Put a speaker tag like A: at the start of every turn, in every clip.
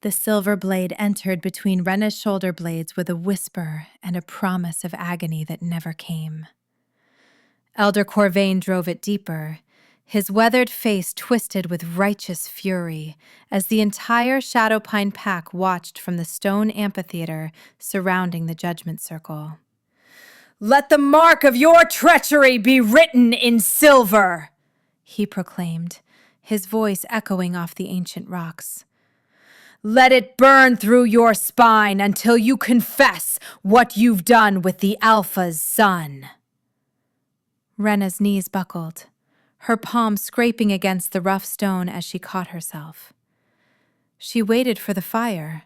A: The silver blade entered between Renna's shoulder blades with a whisper and a promise of agony that never came. Elder Corvain drove it deeper, his weathered face twisted with righteous fury as the entire Shadowpine pack watched from the stone amphitheater surrounding the Judgment Circle. "Let the mark of your treachery be written in silver," he proclaimed, his voice echoing off the ancient rocks. "Let it burn through your spine until you confess what you've done with the Alpha's son." Renna's knees buckled, her palm scraping against the rough stone as she caught herself. She waited for the fire,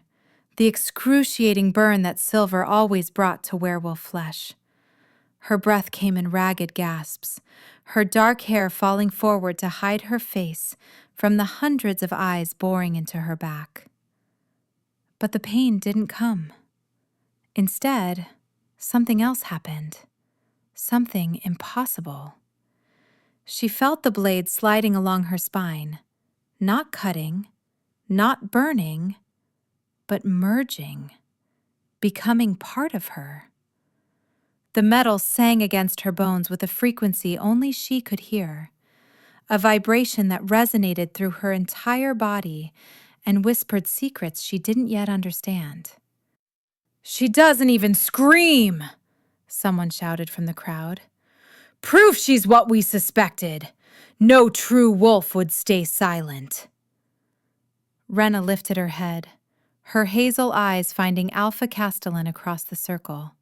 A: the excruciating burn that silver always brought to werewolf flesh. Her breath came in ragged gasps, her dark hair falling forward to hide her face from the hundreds of eyes boring into her back. But the pain didn't come. Instead, something else happened. Something impossible. She felt the blade sliding along her spine, not cutting, not burning, but merging, becoming part of her. The metal sang against her bones with a frequency only she could hear, a vibration that resonated through her entire body and whispered secrets she didn't yet understand. "She doesn't even scream!" someone shouted from the crowd. "Proof she's what we suspected. No true wolf would stay silent." Renna lifted her head, her hazel eyes finding Alpha Castellan across the circle.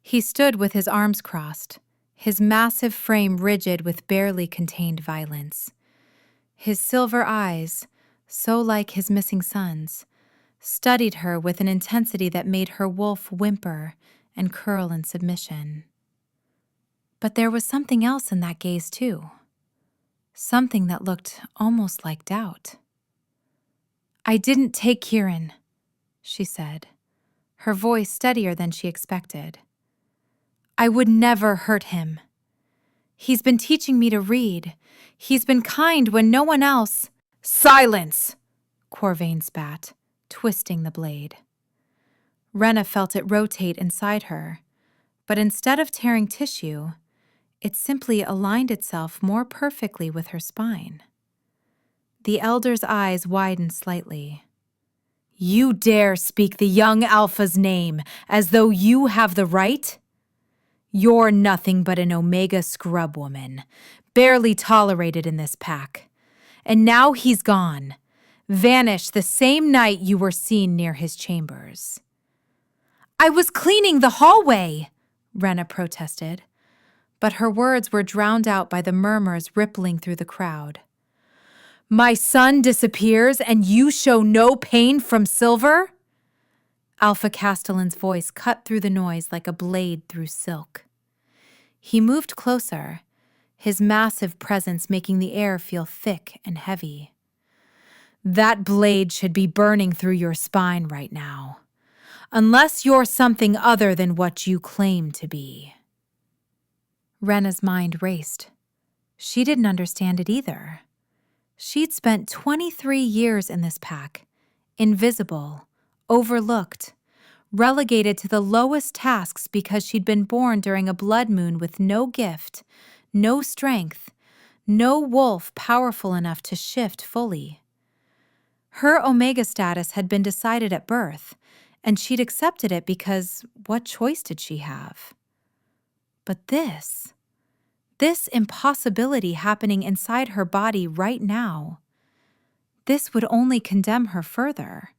A: He stood with his arms crossed, his massive frame rigid with barely contained violence. His silver eyes, so like his missing son's, studied her with an intensity that made her wolf whimper and curl in submission. But there was something else in that gaze too, something that looked almost like doubt. "I didn't take Kieran," she said, her voice steadier than she expected. "I would never hurt him. He's been teaching me to read. He's been kind when no one else—" "Silence!" Corvain spat, twisting the blade. Renna felt it rotate inside her, but instead of tearing tissue, it simply aligned itself more perfectly with her spine. The elder's eyes widened slightly. "You dare speak the young Alpha's name as though you have the right? You're nothing but an Omega scrub woman, barely tolerated in this pack. And now he's gone, vanished the same night you were seen near his chambers." "I was cleaning the hallway," Renna protested, but her words were drowned out by the murmurs rippling through the crowd. "My son disappears and you show no pain from silver?" Alpha Castellan's voice cut through the noise like a blade through silk. He moved closer, his massive presence making the air feel thick and heavy. "That blade should be burning through your spine right now, unless you're something other than what you claim to be." Renna's mind raced. She didn't understand it either. She'd spent 23 years in this pack, invisible, overlooked, relegated to the lowest tasks because she'd been born during a blood moon with no gift, no strength, no wolf powerful enough to shift fully. Her Omega status had been decided at birth, and she'd accepted it because what choice did she have? But this impossibility happening inside her body right now, this would only condemn her further.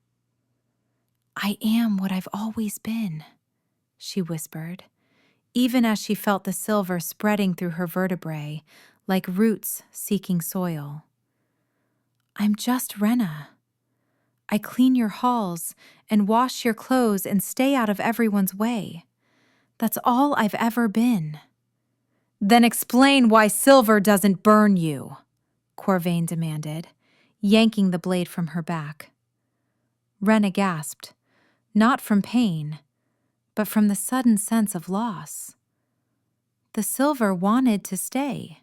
A: "I am what I've always been," she whispered, even as she felt the silver spreading through her vertebrae like roots seeking soil. "I'm just Renna. I clean your halls and wash your clothes and stay out of everyone's way. That's all I've ever been." "Then explain why silver doesn't burn you," Corvain demanded, yanking the blade from her back. Renna gasped, not from pain, but from the sudden sense of loss. The silver wanted to stay.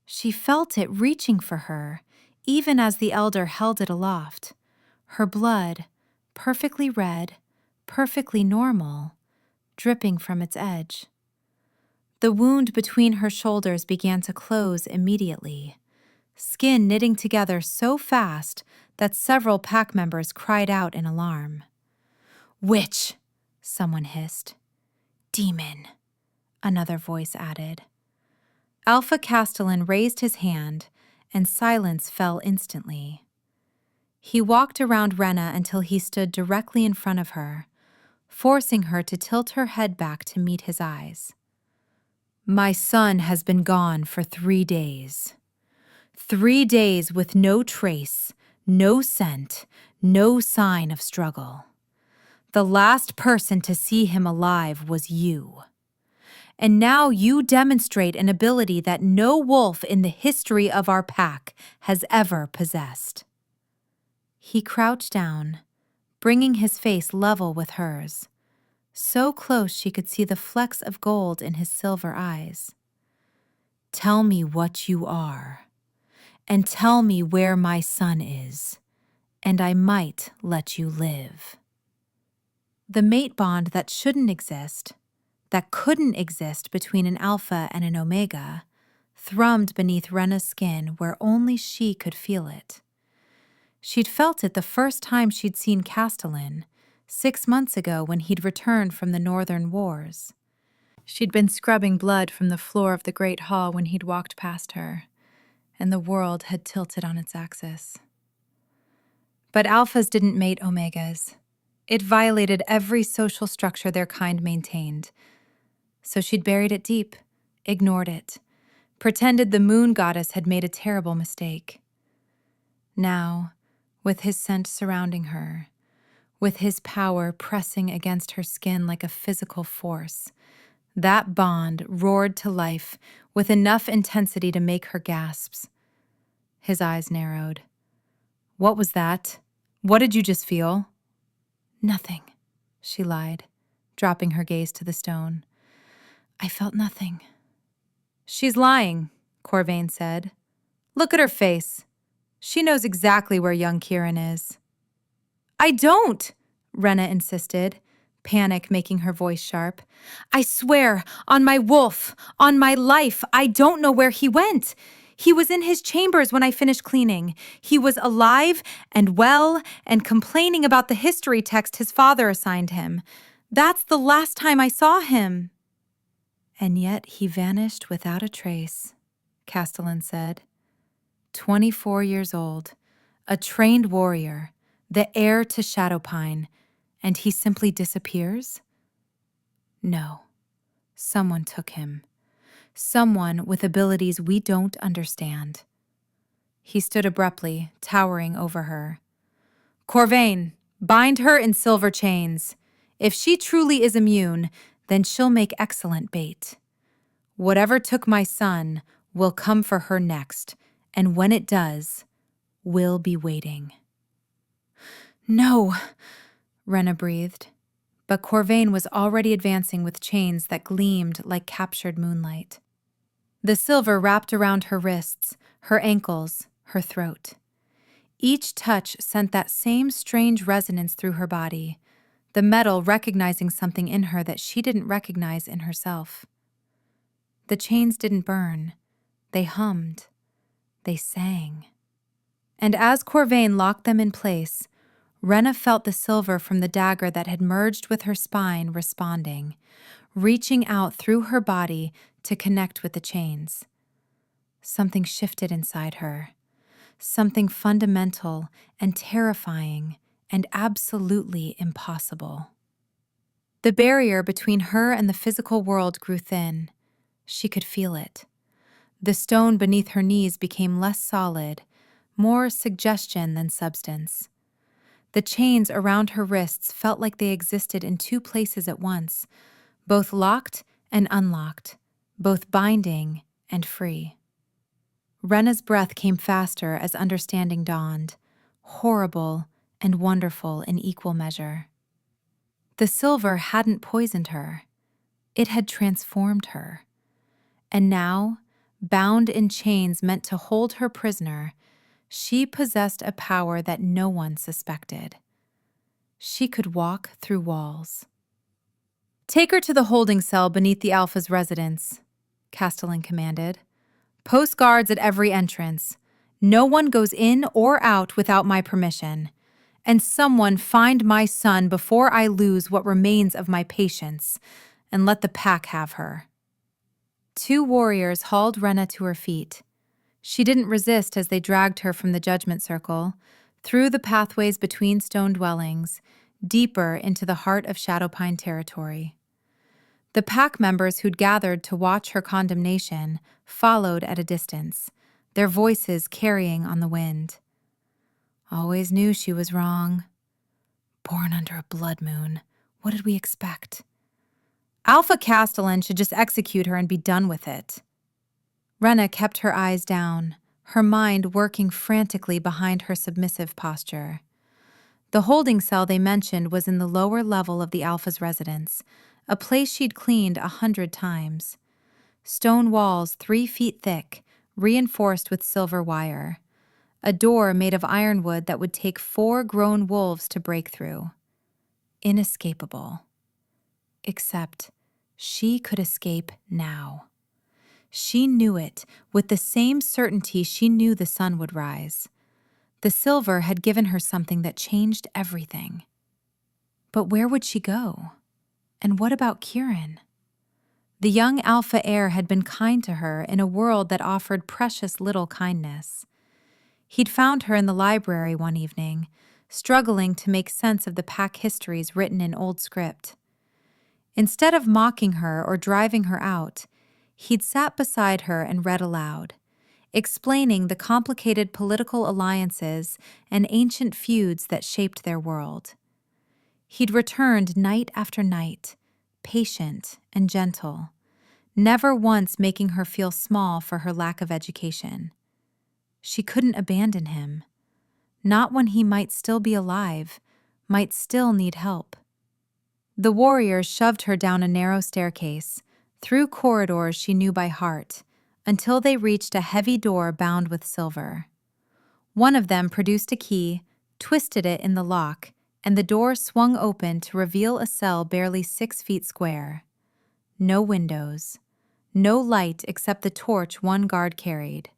A: She felt it reaching for her, even as the elder held it aloft, her blood, perfectly red, perfectly normal, dripping from its edge. The wound between her shoulders began to close immediately, skin knitting together so fast that several pack members cried out in alarm. "Witch!" someone hissed. "Demon!" another voice added. Alpha Castellan raised his hand, and silence fell instantly. He walked around Rena until he stood directly in front of her, forcing her to tilt her head back to meet his eyes. "My son has been gone for 3 days. 3 days with no trace, no scent, no sign of struggle. The last person to see him alive was you. And now you demonstrate an ability that no wolf in the history of our pack has ever possessed." He crouched down, bringing his face level with hers, so close she could see the flecks of gold in his silver eyes. "Tell me what you are, and tell me where my son is, and I might let you live." The mate bond that shouldn't exist, that couldn't exist between an alpha and an omega, thrummed beneath Rena's skin where only she could feel it. She'd felt it the first time she'd seen Castellan, 6 months ago when he'd returned from the Northern Wars. She'd been scrubbing blood from the floor of the Great Hall when he'd walked past her, and the world had tilted on its axis. But alphas didn't mate omegas. It violated every social structure their kind maintained. So she'd buried it deep, ignored it, pretended the moon goddess had made a terrible mistake. Now, with his scent surrounding her, with his power pressing against her skin like a physical force, that bond roared to life with enough intensity to make her gasp. His eyes narrowed. "What was that? What did you just feel?" "Nothing," she lied, dropping her gaze to the stone. "I felt nothing." "She's lying," Corvain said. "Look at her face. She knows exactly where young Kieran is." "I don't," Rena insisted, panic making her voice sharp. "I swear, on my wolf, on my life, I don't know where he went. He was in his chambers when I finished cleaning. He was alive and well and complaining about the history text his father assigned him. That's the last time I saw him." "And yet he vanished without a trace," Castellan said. 24 years old, a trained warrior, the heir to Shadowpine, and he simply disappears? No. Someone took him. Someone with abilities we don't understand. He stood abruptly, towering over her. "Corvain, bind her in silver chains. If she truly is immune, then she'll make excellent bait. Whatever took my son will come for her next, and when it does, we'll be waiting." "No," Rena breathed, but Corvain was already advancing with chains that gleamed like captured moonlight. The silver wrapped around her wrists, her ankles, her throat. Each touch sent that same strange resonance through her body, the metal recognizing something in her that she didn't recognize in herself. The chains didn't burn. They hummed. They sang. And as Corvain locked them in place, Rena felt the silver from the dagger that had merged with her spine responding, reaching out through her body to connect with the chains. Something shifted inside her. Something fundamental and terrifying and absolutely impossible. The barrier between her and the physical world grew thin. She could feel it. The stone beneath her knees became less solid, more suggestion than substance. The chains around her wrists felt like they existed in 2 places at once, both locked and unlocked, both binding and free. Rena's breath came faster as understanding dawned, horrible and wonderful in equal measure. The silver hadn't poisoned her. It had transformed her. And now, bound in chains meant to hold her prisoner, She possessed a power that no one suspected. She could walk through walls. "Take her to the holding cell beneath the Alpha's residence," Castellan commanded. "Post guards at every entrance. No one goes in or out without my permission. And someone find my son before I lose what remains of my patience, and let the pack have her." 2 warriors hauled Rena to her feet. She didn't resist as they dragged her from the judgment circle, through the pathways between stone dwellings, deeper into the heart of Shadowpine territory. The pack members who'd gathered to watch her condemnation followed at a distance, their voices carrying on the wind. "Always knew she was wrong. Born under a blood moon. What did we expect? Alpha Castellan should just execute her and be done with it." Rena kept her eyes down, her mind working frantically behind her submissive posture. The holding cell they mentioned was in the lower level of the Alpha's residence, a place she'd cleaned 100 times. Stone walls 3 feet thick, reinforced with silver wire. A door made of ironwood that would take 4 grown wolves to break through. Inescapable. Except she could escape now. She knew it with the same certainty she knew the sun would rise. The silver had given her something that changed everything. But where would she go? And what about Kieran? The young Alpha heir had been kind to her in a world that offered precious little kindness. He'd found her in the library one evening, struggling to make sense of the pack histories written in old script. Instead of mocking her or driving her out, he'd sat beside her and read aloud, explaining the complicated political alliances and ancient feuds that shaped their world. He'd returned night after night, patient and gentle, never once making her feel small for her lack of education. She couldn't abandon him, not when he might still be alive, might still need help. The warriors shoved her down a narrow staircase, through corridors she knew by heart, until they reached a heavy door bound with silver. One of them produced a key, twisted it in the lock, and the door swung open to reveal a cell barely 6 feet square. No windows, no light except the torch one guard carried.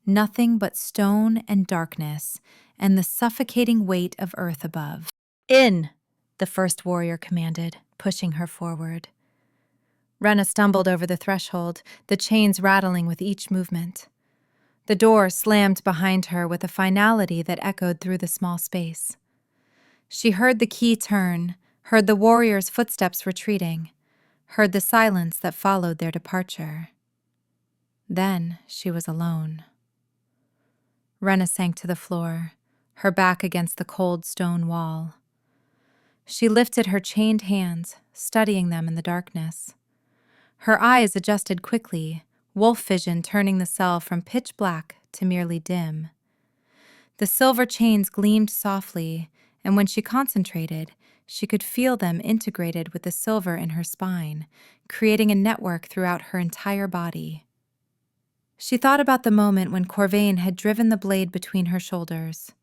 A: Nothing but stone and darkness, and the suffocating weight of earth above. "In!" the first warrior commanded, pushing her forward. Rena stumbled over the threshold, the chains rattling with each movement. The door slammed behind her with a finality that echoed through the small space. She heard the key turn, heard the warriors' footsteps retreating, heard the silence that followed their departure. Then she was alone. Rena sank to the floor, her back against the cold stone wall. She lifted her chained hands, studying them in the darkness. Her eyes adjusted quickly, wolf vision turning the cell from pitch black to merely dim. The silver chains gleamed softly, and when she concentrated, she could feel them integrated with the silver in her spine, creating a network throughout her entire body. She thought about the moment when Corvain had driven the blade between her shoulders.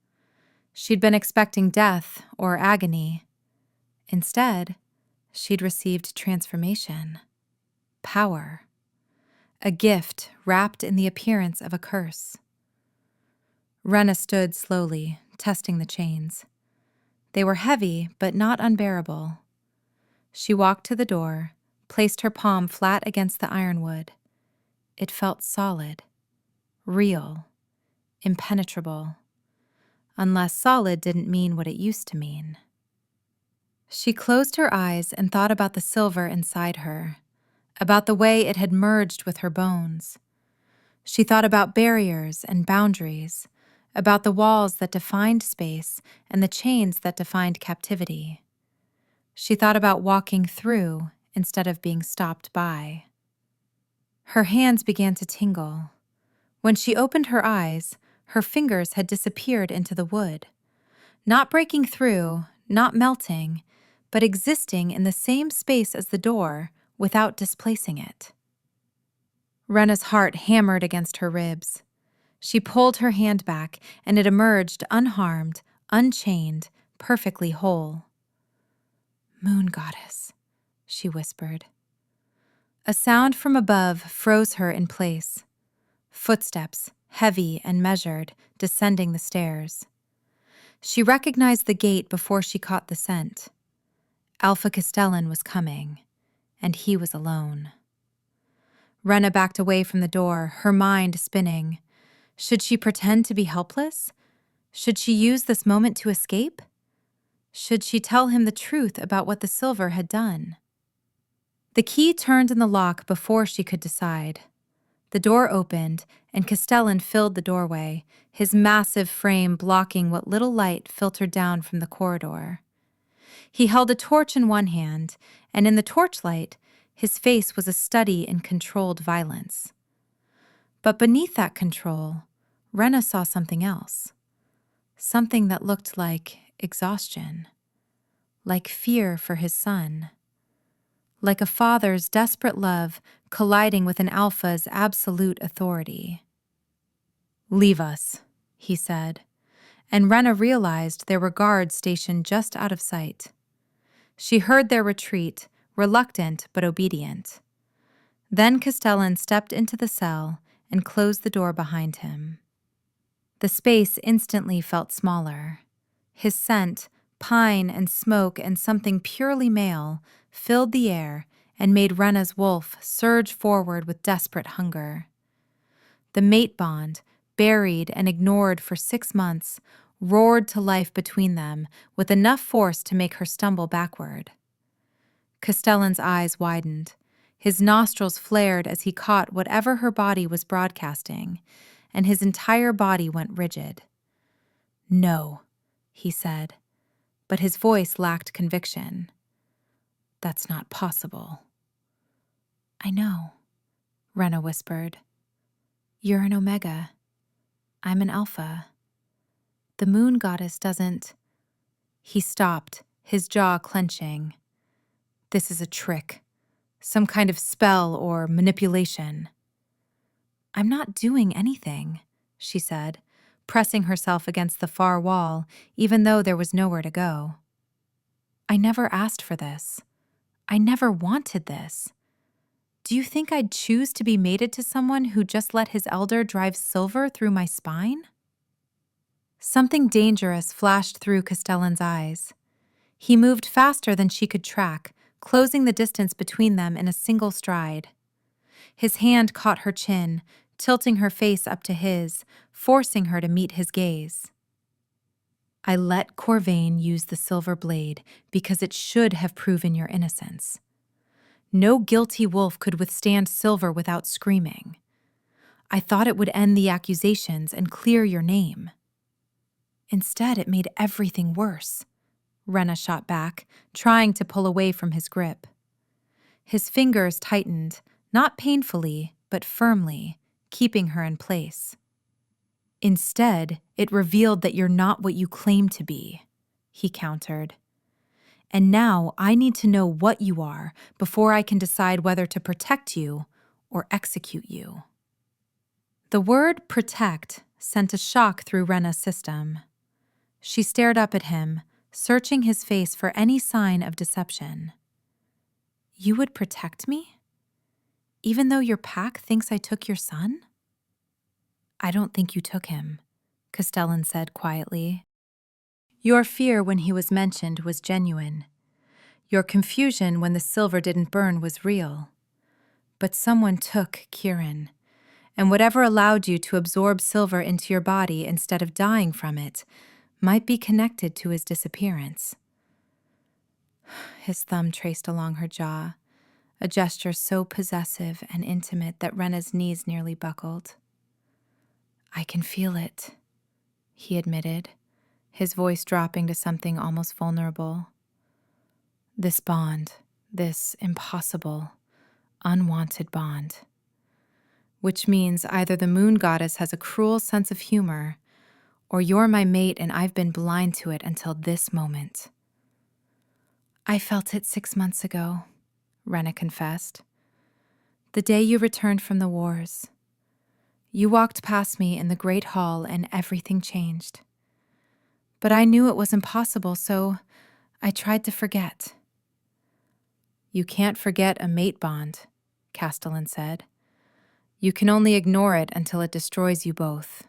A: She'd been expecting death or agony. Instead, she'd received transformation. Power. A gift wrapped in the appearance of a curse. Rena stood slowly, testing the chains. They were heavy, but not unbearable. She walked to the door, placed her palm flat against the ironwood. It felt solid, real, impenetrable. Unless solid didn't mean what it used to mean. She closed her eyes and thought about the silver inside her, about the way it had merged with her bones. She thought about barriers and boundaries, about the walls that defined space and the chains that defined captivity. She thought about walking through instead of being stopped by. Her hands began to tingle. When she opened her eyes, her fingers had disappeared into the wood, not breaking through, not melting, but existing in the same space as the door without displacing it. Rena's heart hammered against her ribs. She pulled her hand back, and it emerged unharmed, unchained, perfectly whole. "Moon goddess," she whispered. A sound from above froze her in place. Footsteps, heavy and measured, descending the stairs. She recognized the gate before she caught the scent. Alpha Castellan was coming, and he was alone. Rena backed away from the door, her mind spinning. Should she pretend to be helpless? Should she use this moment to escape? Should she tell him the truth about what the silver had done? The key turned in the lock before she could decide. The door opened, and Castellan filled the doorway, his massive frame blocking what little light filtered down from the corridor. He held a torch in one hand, and in the torchlight, his face was a study in controlled violence. But beneath that control, Rena saw something else. Something that looked like exhaustion, like fear for his son, like a father's desperate love colliding with an alpha's absolute authority. "Leave us," he said, and Rena realized there were guards stationed just out of sight. She heard their retreat, reluctant but obedient. Then Castellan stepped into the cell and closed the door behind him. The space instantly felt smaller. His scent, pine and smoke and something purely male, filled the air and made Rena's wolf surge forward with desperate hunger. The mate bond, buried and ignored for 6 months, roared to life between them with enough force to make her stumble backward. Castellan's eyes widened. His nostrils flared as he caught whatever her body was broadcasting, and his entire body went rigid. "No," he said, but his voice lacked conviction. "That's not possible." "I know," Rena whispered. "You're an Omega. I'm an Alpha. The moon goddess doesn't—" He stopped, his jaw clenching. "This is a trick. Some kind of spell or manipulation." "I'm not doing anything," she said, pressing herself against the far wall, even though there was nowhere to go. "I never asked for this. I never wanted this. Do you think I'd choose to be mated to someone who just let his elder drive silver through my spine?" Something dangerous flashed through Castellan's eyes. He moved faster than she could track, closing the distance between them in a single stride. His hand caught her chin, tilting her face up to his, forcing her to meet his gaze. "I let Corvain use the silver blade because it should have proven your innocence. No guilty wolf could withstand silver without screaming. I thought it would end the accusations and clear your name. Instead, it made everything worse," Rena shot back, trying to pull away from his grip. His fingers tightened, not painfully, but firmly, keeping her in place. "Instead, it revealed that you're not what you claim to be," he countered. "And now I need to know what you are before I can decide whether to protect you or execute you." The word protect sent a shock through Rena's system. She stared up at him, searching his face for any sign of deception. "You would protect me? Even though your pack thinks I took your son?" "I don't think you took him," Castellan said quietly. "Your fear when he was mentioned was genuine. Your confusion when the silver didn't burn was real. But someone took Kieran, and whatever allowed you to absorb silver into your body instead of dying from it might be connected to his disappearance." His thumb traced along her jaw, a gesture so possessive and intimate that Rena's knees nearly buckled. "I can feel it," he admitted, his voice dropping to something almost vulnerable. "This bond, this impossible, unwanted bond. Which means either the moon goddess has a cruel sense of humor, or you're my mate and I've been blind to it until this moment." "I felt it 6 months ago," Rena confessed. "The day you returned from the wars. You walked past me in the great hall and everything changed. But I knew it was impossible, so I tried to forget." "You can't forget a mate bond," Castellan said. "You can only ignore it until it destroys you both."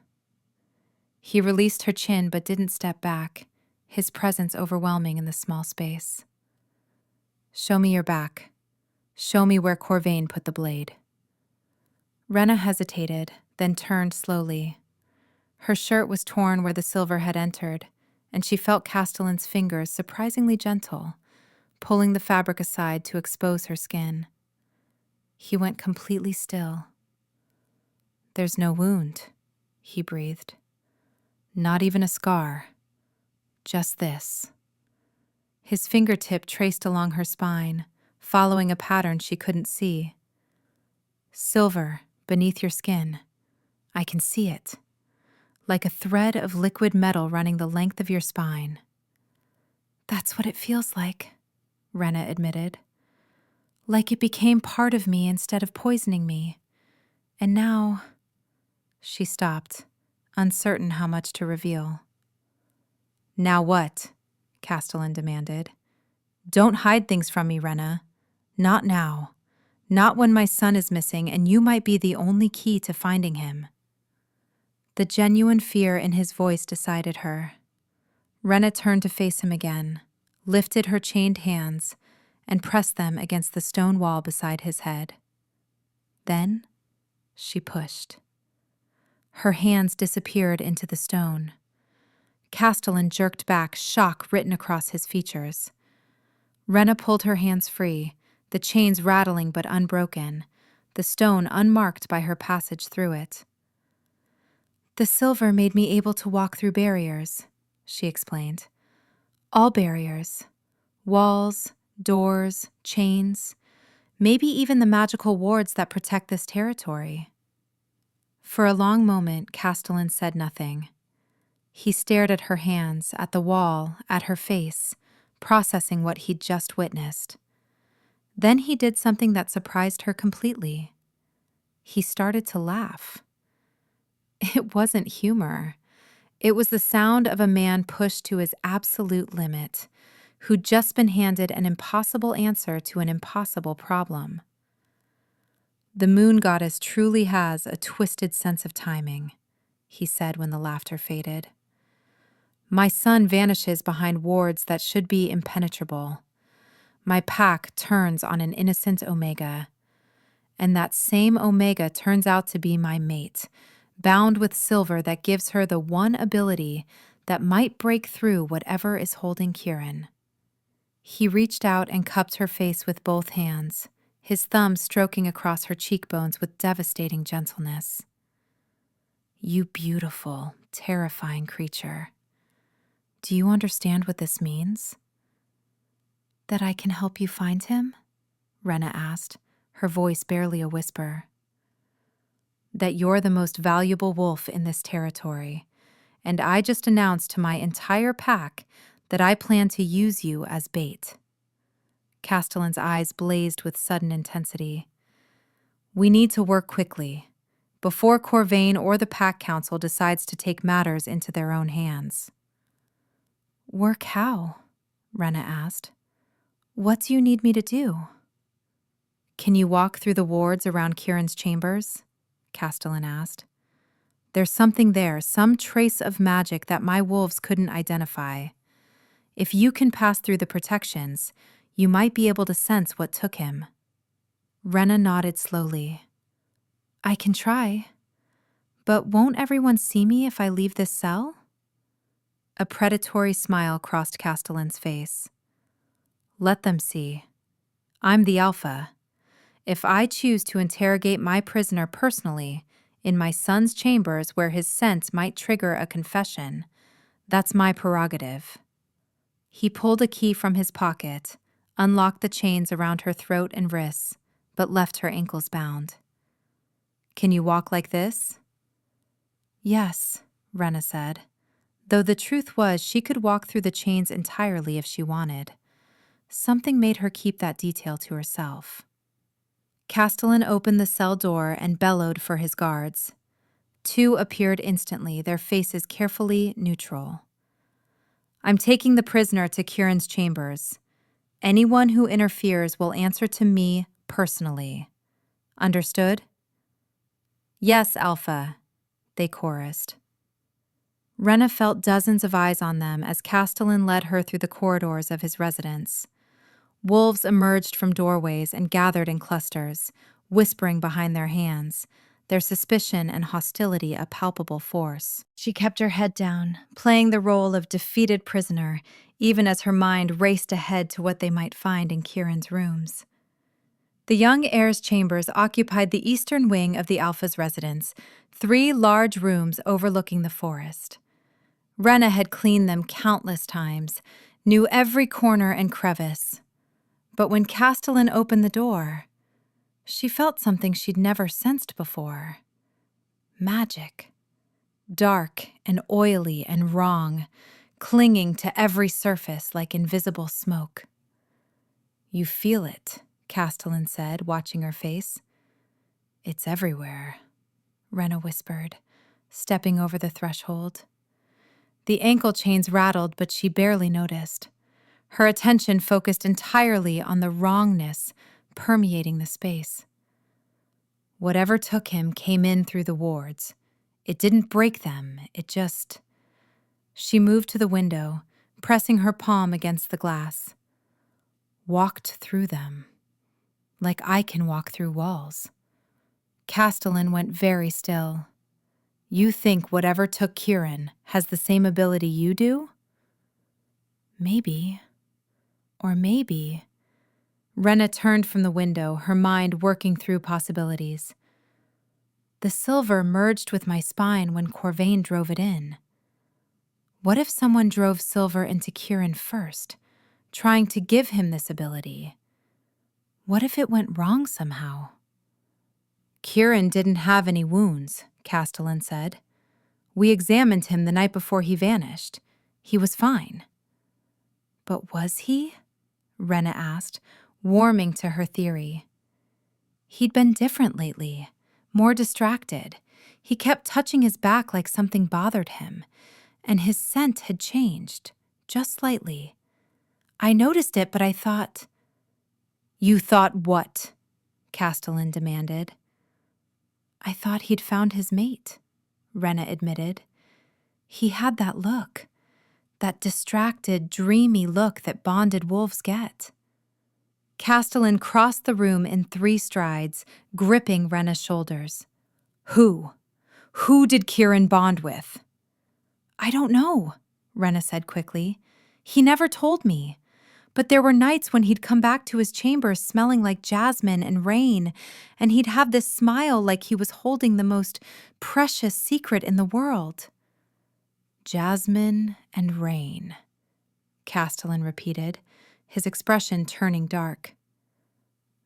A: He released her chin but didn't step back, his presence overwhelming in the small space. "Show me your back. Show me where Corvain put the blade." Rena hesitated, then turned slowly. Her shirt was torn where the silver had entered, and she felt Castellan's fingers surprisingly gentle, pulling the fabric aside to expose her skin. He went completely still. "There's no wound," he breathed. "Not even a scar. Just this." His fingertip traced along her spine, following a pattern she couldn't see. "Silver beneath your skin. I can see it. Like a thread of liquid metal running the length of your spine." "That's what it feels like," Rena admitted. "Like it became part of me instead of poisoning me. And now—" She stopped, uncertain how much to reveal. "Now what?" Castellan demanded. "Don't hide things from me, Rena. Not now. Not when my son is missing and you might be the only key to finding him." The genuine fear in his voice decided her. Rena turned to face him again, lifted her chained hands, and pressed them against the stone wall beside his head. Then she pushed. Her hands disappeared into the stone. Castellan jerked back, shock written across his features. Rena pulled her hands free, the chains rattling but unbroken, the stone unmarked by her passage through it. "The silver made me able to walk through barriers," she explained. "All barriers. Walls, doors, chains, maybe even the magical wards that protect this territory." For a long moment, Castellan said nothing. He stared at her hands, at the wall, at her face, processing what he'd just witnessed. Then he did something that surprised her completely. He started to laugh. It wasn't humor. It was the sound of a man pushed to his absolute limit, who'd just been handed an impossible answer to an impossible problem. "The moon goddess truly has a twisted sense of timing," he said when the laughter faded. "My son vanishes behind wards that should be impenetrable. My pack turns on an innocent Omega. And that same Omega turns out to be my mate, bound with silver that gives her the one ability that might break through whatever is holding Kieran." He reached out and cupped her face with both hands, his thumb stroking across her cheekbones with devastating gentleness. "You beautiful, terrifying creature. Do you understand what this means?" "That I can help you find him?" Rena asked, her voice barely a whisper. "That you're the most valuable wolf in this territory, and I just announced to my entire pack that I plan to use you as bait." Castellan's eyes blazed with sudden intensity. "We need to work quickly, before Corvain or the Pack Council decides to take matters into their own hands." "Work how?" Rena asked. "What do you need me to do?" "Can you walk through the wards around Kieran's chambers?" Castellan asked. "There's something there, some trace of magic that my wolves couldn't identify. If you can pass through the protections, you might be able to sense what took him." Rena nodded slowly. "I can try. But won't everyone see me if I leave this cell?" A predatory smile crossed Castellan's face. "Let them see. I'm the Alpha. If I choose to interrogate my prisoner personally, in my son's chambers where his scent might trigger a confession, that's my prerogative." He pulled a key from his pocket, unlocked the chains around her throat and wrists, but left her ankles bound. "Can you walk like this?" "Yes," Rena said, though the truth was she could walk through the chains entirely if she wanted. Something made her keep that detail to herself. Castellan opened the cell door and bellowed for his guards. 2 appeared instantly, their faces carefully neutral. I'm taking the prisoner to Kieran's chambers. Anyone who interferes will answer to me personally. Understood? Yes, Alpha, they chorused. Rena felt dozens of eyes on them as Castellan led her through the corridors of his residence. Wolves emerged from doorways and gathered in clusters, whispering behind their hands, their suspicion and hostility a palpable force. She kept her head down, playing the role of defeated prisoner, even as her mind raced ahead to what they might find in Kieran's rooms. The young heir's chambers occupied the eastern wing of the Alpha's residence, 3 large rooms overlooking the forest. Rena had cleaned them countless times, knew every corner and crevice. But when Castellan opened the door, she felt something she'd never sensed before. Magic. Dark and oily and wrong, clinging to every surface like invisible smoke. You feel it, Castellan said, watching her face. It's everywhere, Rena whispered, stepping over the threshold. The ankle chains rattled, but she barely noticed. Her attention focused entirely on the wrongness permeating the space. Whatever took him came in through the wards. It didn't break them, it just... She moved to the window, pressing her palm against the glass. Walked through them. Like I can walk through walls. Castellan went very still. You think whatever took Kieran has the same ability you do? Maybe. Or maybe. Rena turned from the window, her mind working through possibilities. The silver merged with my spine when Corvain drove it in. What if someone drove silver into Kieran first, trying to give him this ability? What if it went wrong somehow? Kieran didn't have any wounds, Castellan said. We examined him the night before he vanished. He was fine. But was he? Rena asked, warming to her theory. He'd been different lately, more distracted. He kept touching his back like something bothered him, and his scent had changed, just slightly. I noticed it, but I thought... You thought what? Castellan demanded. I thought he'd found his mate, Rena admitted. He had that look, that distracted, dreamy look that bonded wolves get. Castellan crossed the room in 3 strides, gripping Rena's shoulders. Who? Who did Kieran bond with? I don't know, Rena said quickly. He never told me. But there were nights when he'd come back to his chambers smelling like jasmine and rain, and he'd have this smile like he was holding the most precious secret in the world. Jasmine and rain, Castellan repeated, his expression turning dark.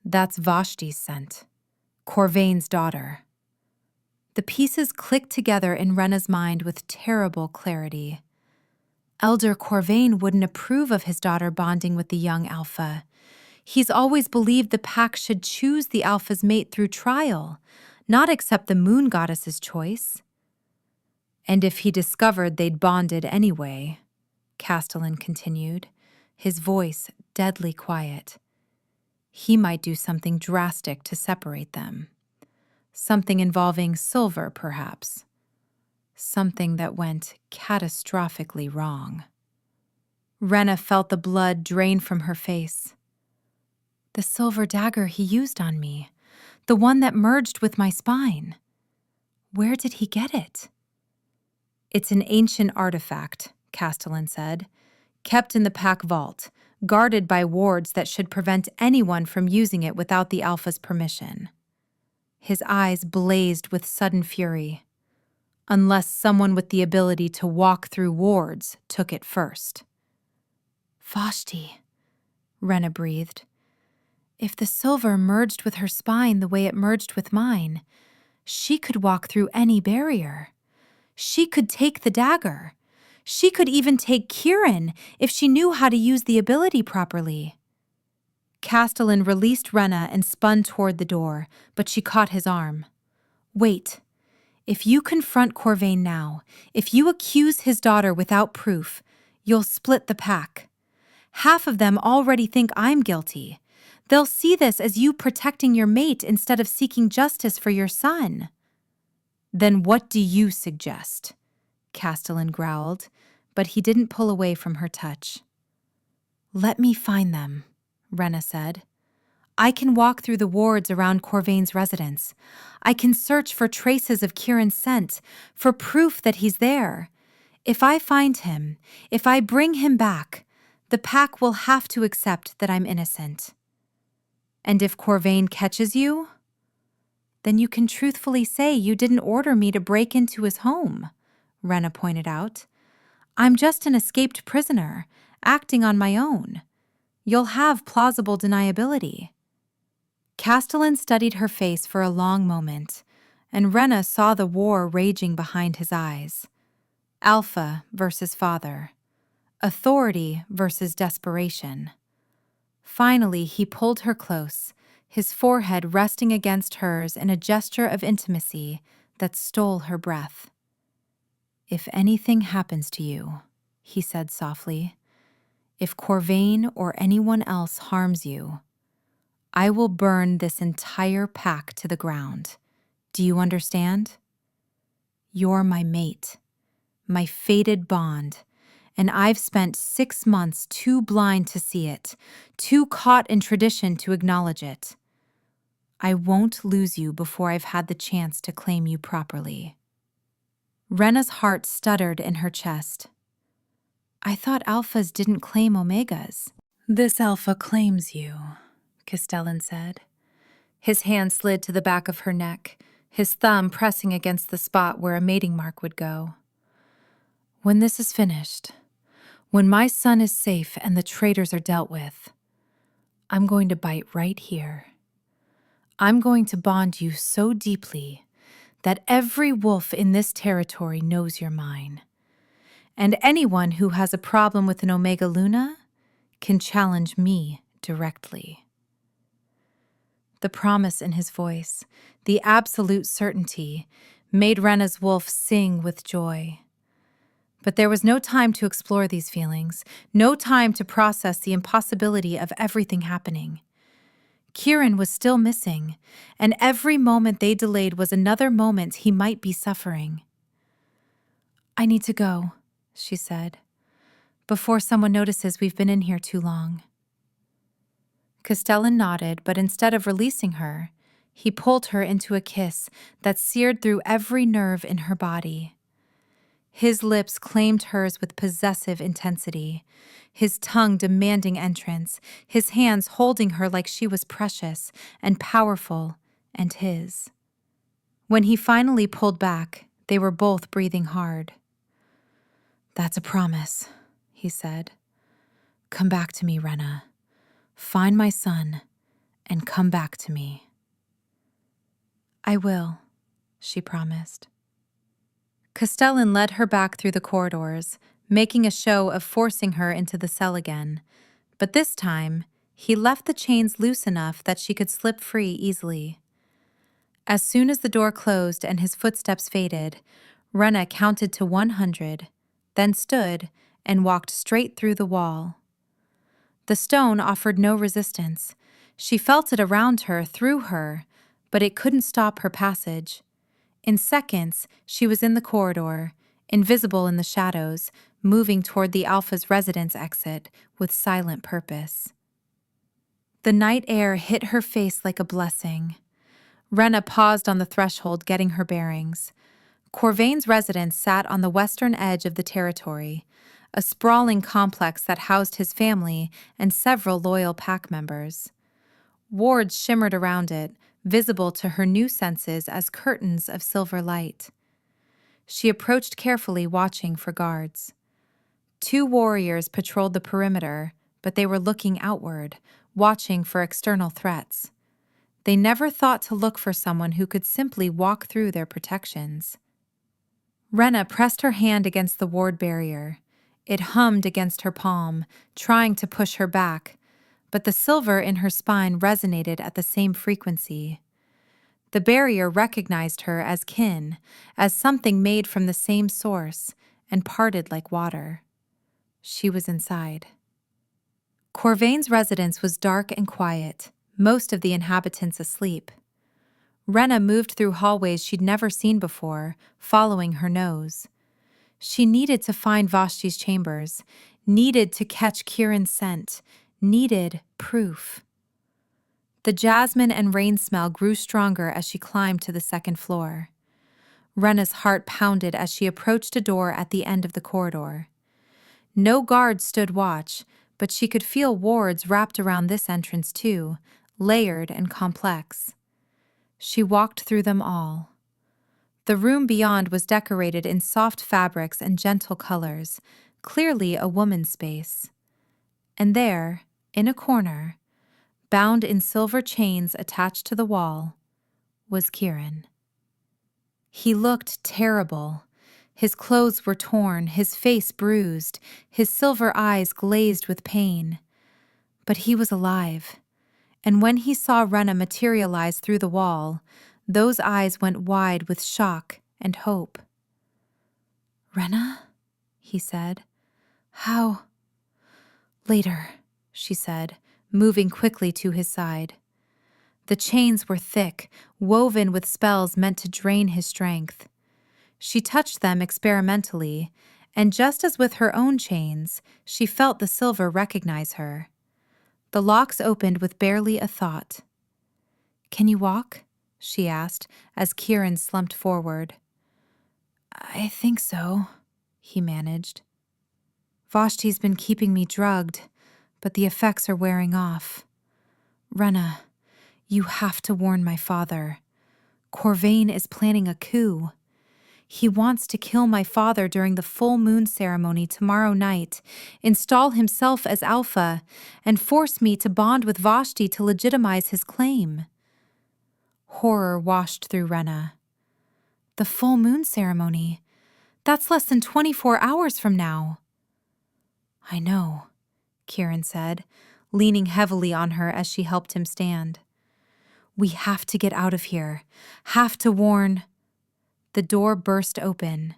A: That's Vashti's scent, Corvain's daughter. The pieces clicked together in Rena's mind with terrible clarity. Elder Corvain wouldn't approve of his daughter bonding with the young Alpha. He's always believed the pack should choose the Alpha's mate through trial, not accept the moon goddess's choice. And if he discovered they'd bonded anyway, Castellan continued, his voice deadly quiet, he might do something drastic to separate them. Something involving silver, perhaps. Something that went catastrophically wrong. Rena felt the blood drain from her face. The silver dagger he used on me, the one that merged with my spine. Where did he get it? It's an ancient artifact, Castellan said, kept in the pack vault, guarded by wards that should prevent anyone from using it without the Alpha's permission. His eyes blazed with sudden fury. Unless someone with the ability to walk through wards took it first. Vashti, Rena breathed. If the silver merged with her spine the way it merged with mine, she could walk through any barrier. She could take the dagger. She could even take Kieran if she knew how to use the ability properly. Castellan released Rena and spun toward the door, but she caught his arm. Wait. If you confront Corvain now, if you accuse his daughter without proof, you'll split the pack. Half of them already think I'm guilty. They'll see this as you protecting your mate instead of seeking justice for your son." "Then what do you suggest?" Castellan growled, but he didn't pull away from her touch. "Let me find them," Rena said. "I can walk through the wards around Corvain's residence. I can search for traces of Kieran's scent, for proof that he's there. If I find him, if I bring him back, the pack will have to accept that I'm innocent." "And if Corvain catches you?" "Then you can truthfully say you didn't order me to break into his home," Rena pointed out. "I'm just an escaped prisoner, acting on my own. You'll have plausible deniability." Castellan studied her face for a long moment, and Rena saw the war raging behind his eyes. Alpha versus father. Authority versus desperation. Finally, he pulled her close, his forehead resting against hers in a gesture of intimacy that stole her breath. "If anything happens to you," he said softly, "if Corvain or anyone else harms you, I will burn this entire pack to the ground. Do you understand? You're my mate, my fated bond, and I've spent 6 months too blind to see it, too caught in tradition to acknowledge it. I won't lose you before I've had the chance to claim you properly." Rena's heart stuttered in her chest. "I thought alphas didn't claim omegas." "This alpha claims you," Castellan said. His hand slid to the back of her neck, his thumb pressing against the spot where a mating mark would go. "When this is finished, when my son is safe and the traitors are dealt with, I'm going to bite right here. I'm going to bond you so deeply that every wolf in this territory knows you're mine. And anyone who has a problem with an Omega Luna can challenge me directly." The promise in his voice, the absolute certainty, made Rena's wolf sing with joy. But there was no time to explore these feelings, no time to process the impossibility of everything happening. Kieran was still missing, and every moment they delayed was another moment he might be suffering. "I need to go," she said, "before someone notices we've been in here too long." Castellan nodded, but instead of releasing her, he pulled her into a kiss that seared through every nerve in her body. His lips claimed hers with possessive intensity, his tongue demanding entrance, his hands holding her like she was precious and powerful and his. When he finally pulled back, they were both breathing hard. "That's a promise," he said. "Come back to me, Rena. Find my son and come back to me." "I will," she promised. Castellan led her back through the corridors, making a show of forcing her into the cell again. But this time, he left the chains loose enough that she could slip free easily. As soon as the door closed and his footsteps faded, Rena counted to 100, then stood and walked straight through the wall. The stone offered no resistance. She felt it around her, through her, but it couldn't stop her passage. In seconds, she was in the corridor, invisible in the shadows, moving toward the Alpha's residence exit with silent purpose. The night air hit her face like a blessing. Rena paused on the threshold, getting her bearings. Corvain's residence sat on the western edge of the territory, a sprawling complex that housed his family and several loyal pack members. Wards shimmered around it, visible to her new senses as curtains of silver light. She approached carefully, watching for guards. 2 warriors patrolled the perimeter, but they were looking outward, watching for external threats. They never thought to look for someone who could simply walk through their protections. Rena pressed her hand against the ward barrier. It hummed against her palm, trying to push her back, but the silver in her spine resonated at the same frequency. The barrier recognized her as kin, as something made from the same source, and parted like water. She was inside. Corvain's residence was dark and quiet, most of the inhabitants asleep. Rena moved through hallways she'd never seen before, following her nose. She needed to find Vashti's chambers, needed to catch Kieran's scent, needed proof. The jasmine and rain smell grew stronger as she climbed to the second floor. Rena's heart pounded as she approached a door at the end of the corridor. No guards stood watch, but she could feel wards wrapped around this entrance too, layered and complex. She walked through them all. The room beyond was decorated in soft fabrics and gentle colors, clearly a woman's space. And there, in a corner, bound in silver chains attached to the wall, was Kieran. He looked terrible. His clothes were torn, his face bruised, his silver eyes glazed with pain. But he was alive, and when he saw Rena materialize through the wall, those eyes went wide with shock and hope. "Rena?" he said. "How?" "Later," she said, moving quickly to his side. The chains were thick, woven with spells meant to drain his strength. She touched them experimentally, and just as with her own chains, she felt the silver recognize her. The locks opened with barely a thought. "Can you walk?" she asked, as Kieran slumped forward. "I think so," he managed. "Vashti's been keeping me drugged, but the effects are wearing off. Rena, you have to warn my father. Corvain is planning a coup. He wants to kill my father during the full moon ceremony tomorrow night, install himself as Alpha, and force me to bond with Vashti to legitimize his claim." Horror washed through Rena. "The full moon ceremony? That's less than 24 hours from now." "I know," Kieran said, leaning heavily on her as she helped him stand. "We have to get out of here. Have to warn—" The door burst open.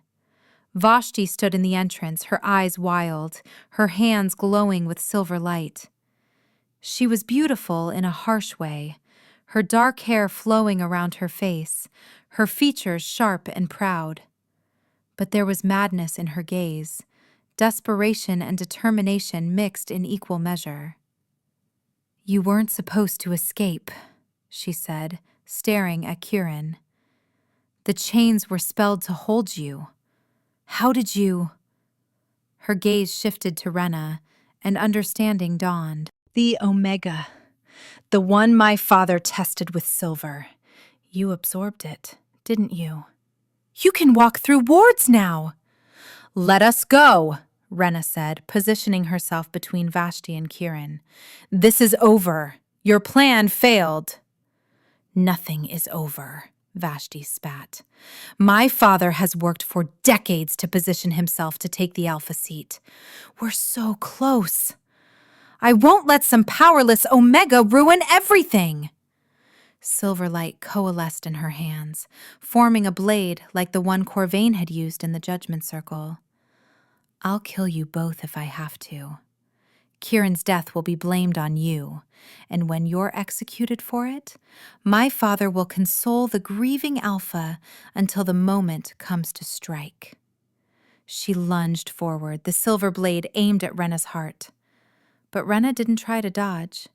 A: Vashti stood in the entrance, her eyes wild, her hands glowing with silver light. She was beautiful in a harsh way, her dark hair flowing around her face, her features sharp and proud. But there was madness in her gaze, desperation and determination mixed in equal measure. "You weren't supposed to escape," she said, staring at Kieran. "The chains were spelled to hold you. How did you—" Her gaze shifted to Rena, and understanding dawned. "The Omega. The one my father tested with silver. You absorbed it, didn't you? You can walk through wards now." "Let us go," Rena said, positioning herself between Vashti and Kieran. "This is over. Your plan failed." "Nothing is over," Vashti spat. "My father has worked for decades to position himself to take the Alpha seat. We're so close. I won't let some powerless Omega ruin everything." Silver light coalesced in her hands, forming a blade like the one Corvain had used in the Judgment Circle. "I'll kill you both if I have to. Kieran's death will be blamed on you, and when you're executed for it, my father will console the grieving Alpha until the moment comes to strike." She lunged forward, the silver blade aimed at Rena's heart. But Rena didn't try to dodge.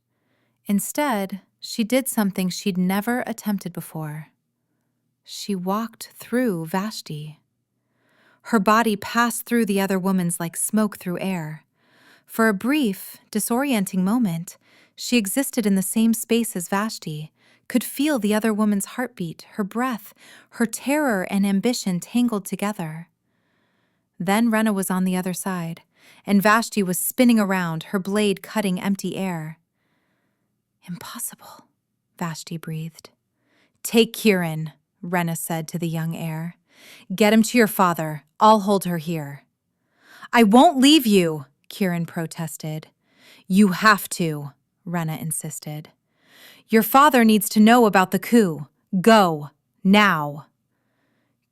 A: Instead, she did something she'd never attempted before. She walked through Vashti. Her body passed through the other woman's like smoke through air. For a brief, disorienting moment, she existed in the same space as Vashti, could feel the other woman's heartbeat, her breath, her terror and ambition tangled together. Then Rena was on the other side, and Vashti was spinning around, her blade cutting empty air. "Impossible," Vashti breathed. "Take Kieran," Rena said to the young heir. "Get him to your father. I'll hold her here." "I won't leave you," Kieran protested. "You have to," Rena insisted. "Your father needs to know about the coup. Go, now.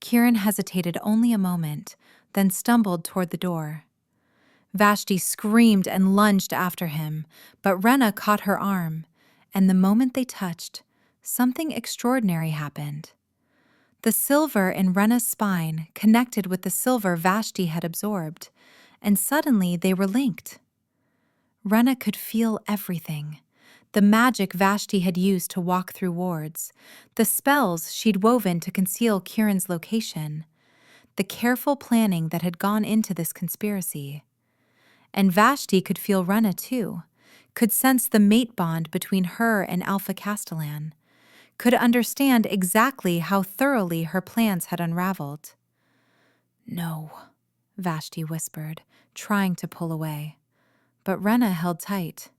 A: Kieran hesitated only a moment, then stumbled toward the door. Vashti screamed and lunged after him, but Rena caught her arm, and the moment they touched, something extraordinary happened. The silver in Rena's spine connected with the silver Vashti had absorbed, and suddenly they were linked. Rena could feel everything. The magic Vashti had used to walk through wards, the spells she'd woven to conceal Kieran's location, the careful planning that had gone into this conspiracy. And Vashti could feel Rena too, could sense the mate bond between her and Alpha Castellan, could understand exactly how thoroughly her plans had unraveled. "No," Vashti whispered, trying to pull away. But Rena held tight.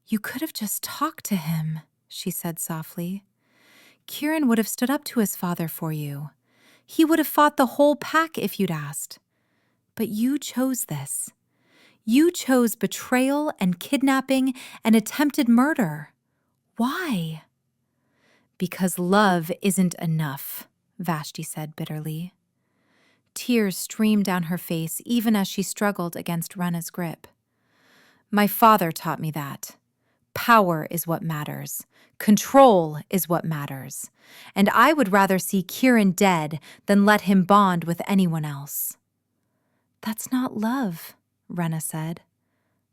A: "You could have just talked to him," she said softly. "Kieran would have stood up to his father for you. He would have fought the whole pack if you'd asked. But you chose this. You chose betrayal and kidnapping and attempted murder. Why?" "Because love isn't enough," Vashti said bitterly. Tears streamed down her face even as she struggled against Rena's grip. "My father taught me that. Power is what matters. Control is what matters. And I would rather see Kieran dead than let him bond with anyone else." "That's not love," Rena said.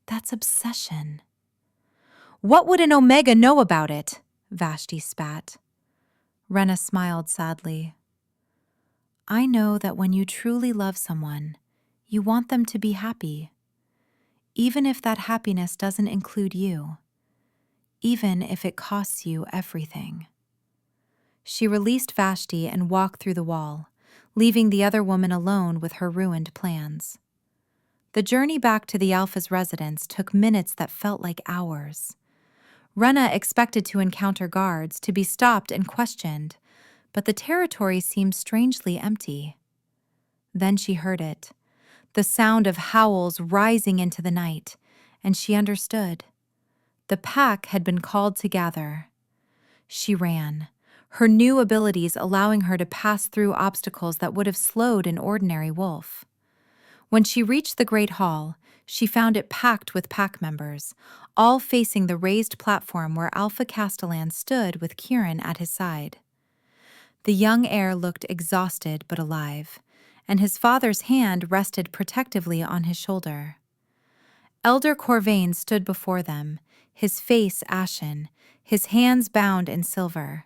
A: "That's obsession." "What would an Omega know about it?" Vashti spat. Rena smiled sadly. "I know that when you truly love someone, you want them to be happy. Even if that happiness doesn't include you. Even if it costs you everything." She released Vashti and walked through the wall, leaving the other woman alone with her ruined plans. The journey back to the Alpha's residence took minutes that felt like hours. Rena expected to encounter guards, to be stopped and questioned, but the territory seemed strangely empty. Then she heard it, the sound of howls rising into the night, and she understood. The pack had been called to gather. She ran, her new abilities allowing her to pass through obstacles that would have slowed an ordinary wolf. When she reached the Great Hall, she found it packed with pack members, all facing the raised platform where Alpha Castellan stood with Kieran at his side. The young heir looked exhausted but alive, and his father's hand rested protectively on his shoulder. Elder Corvain stood before them, his face ashen, his hands bound in silver.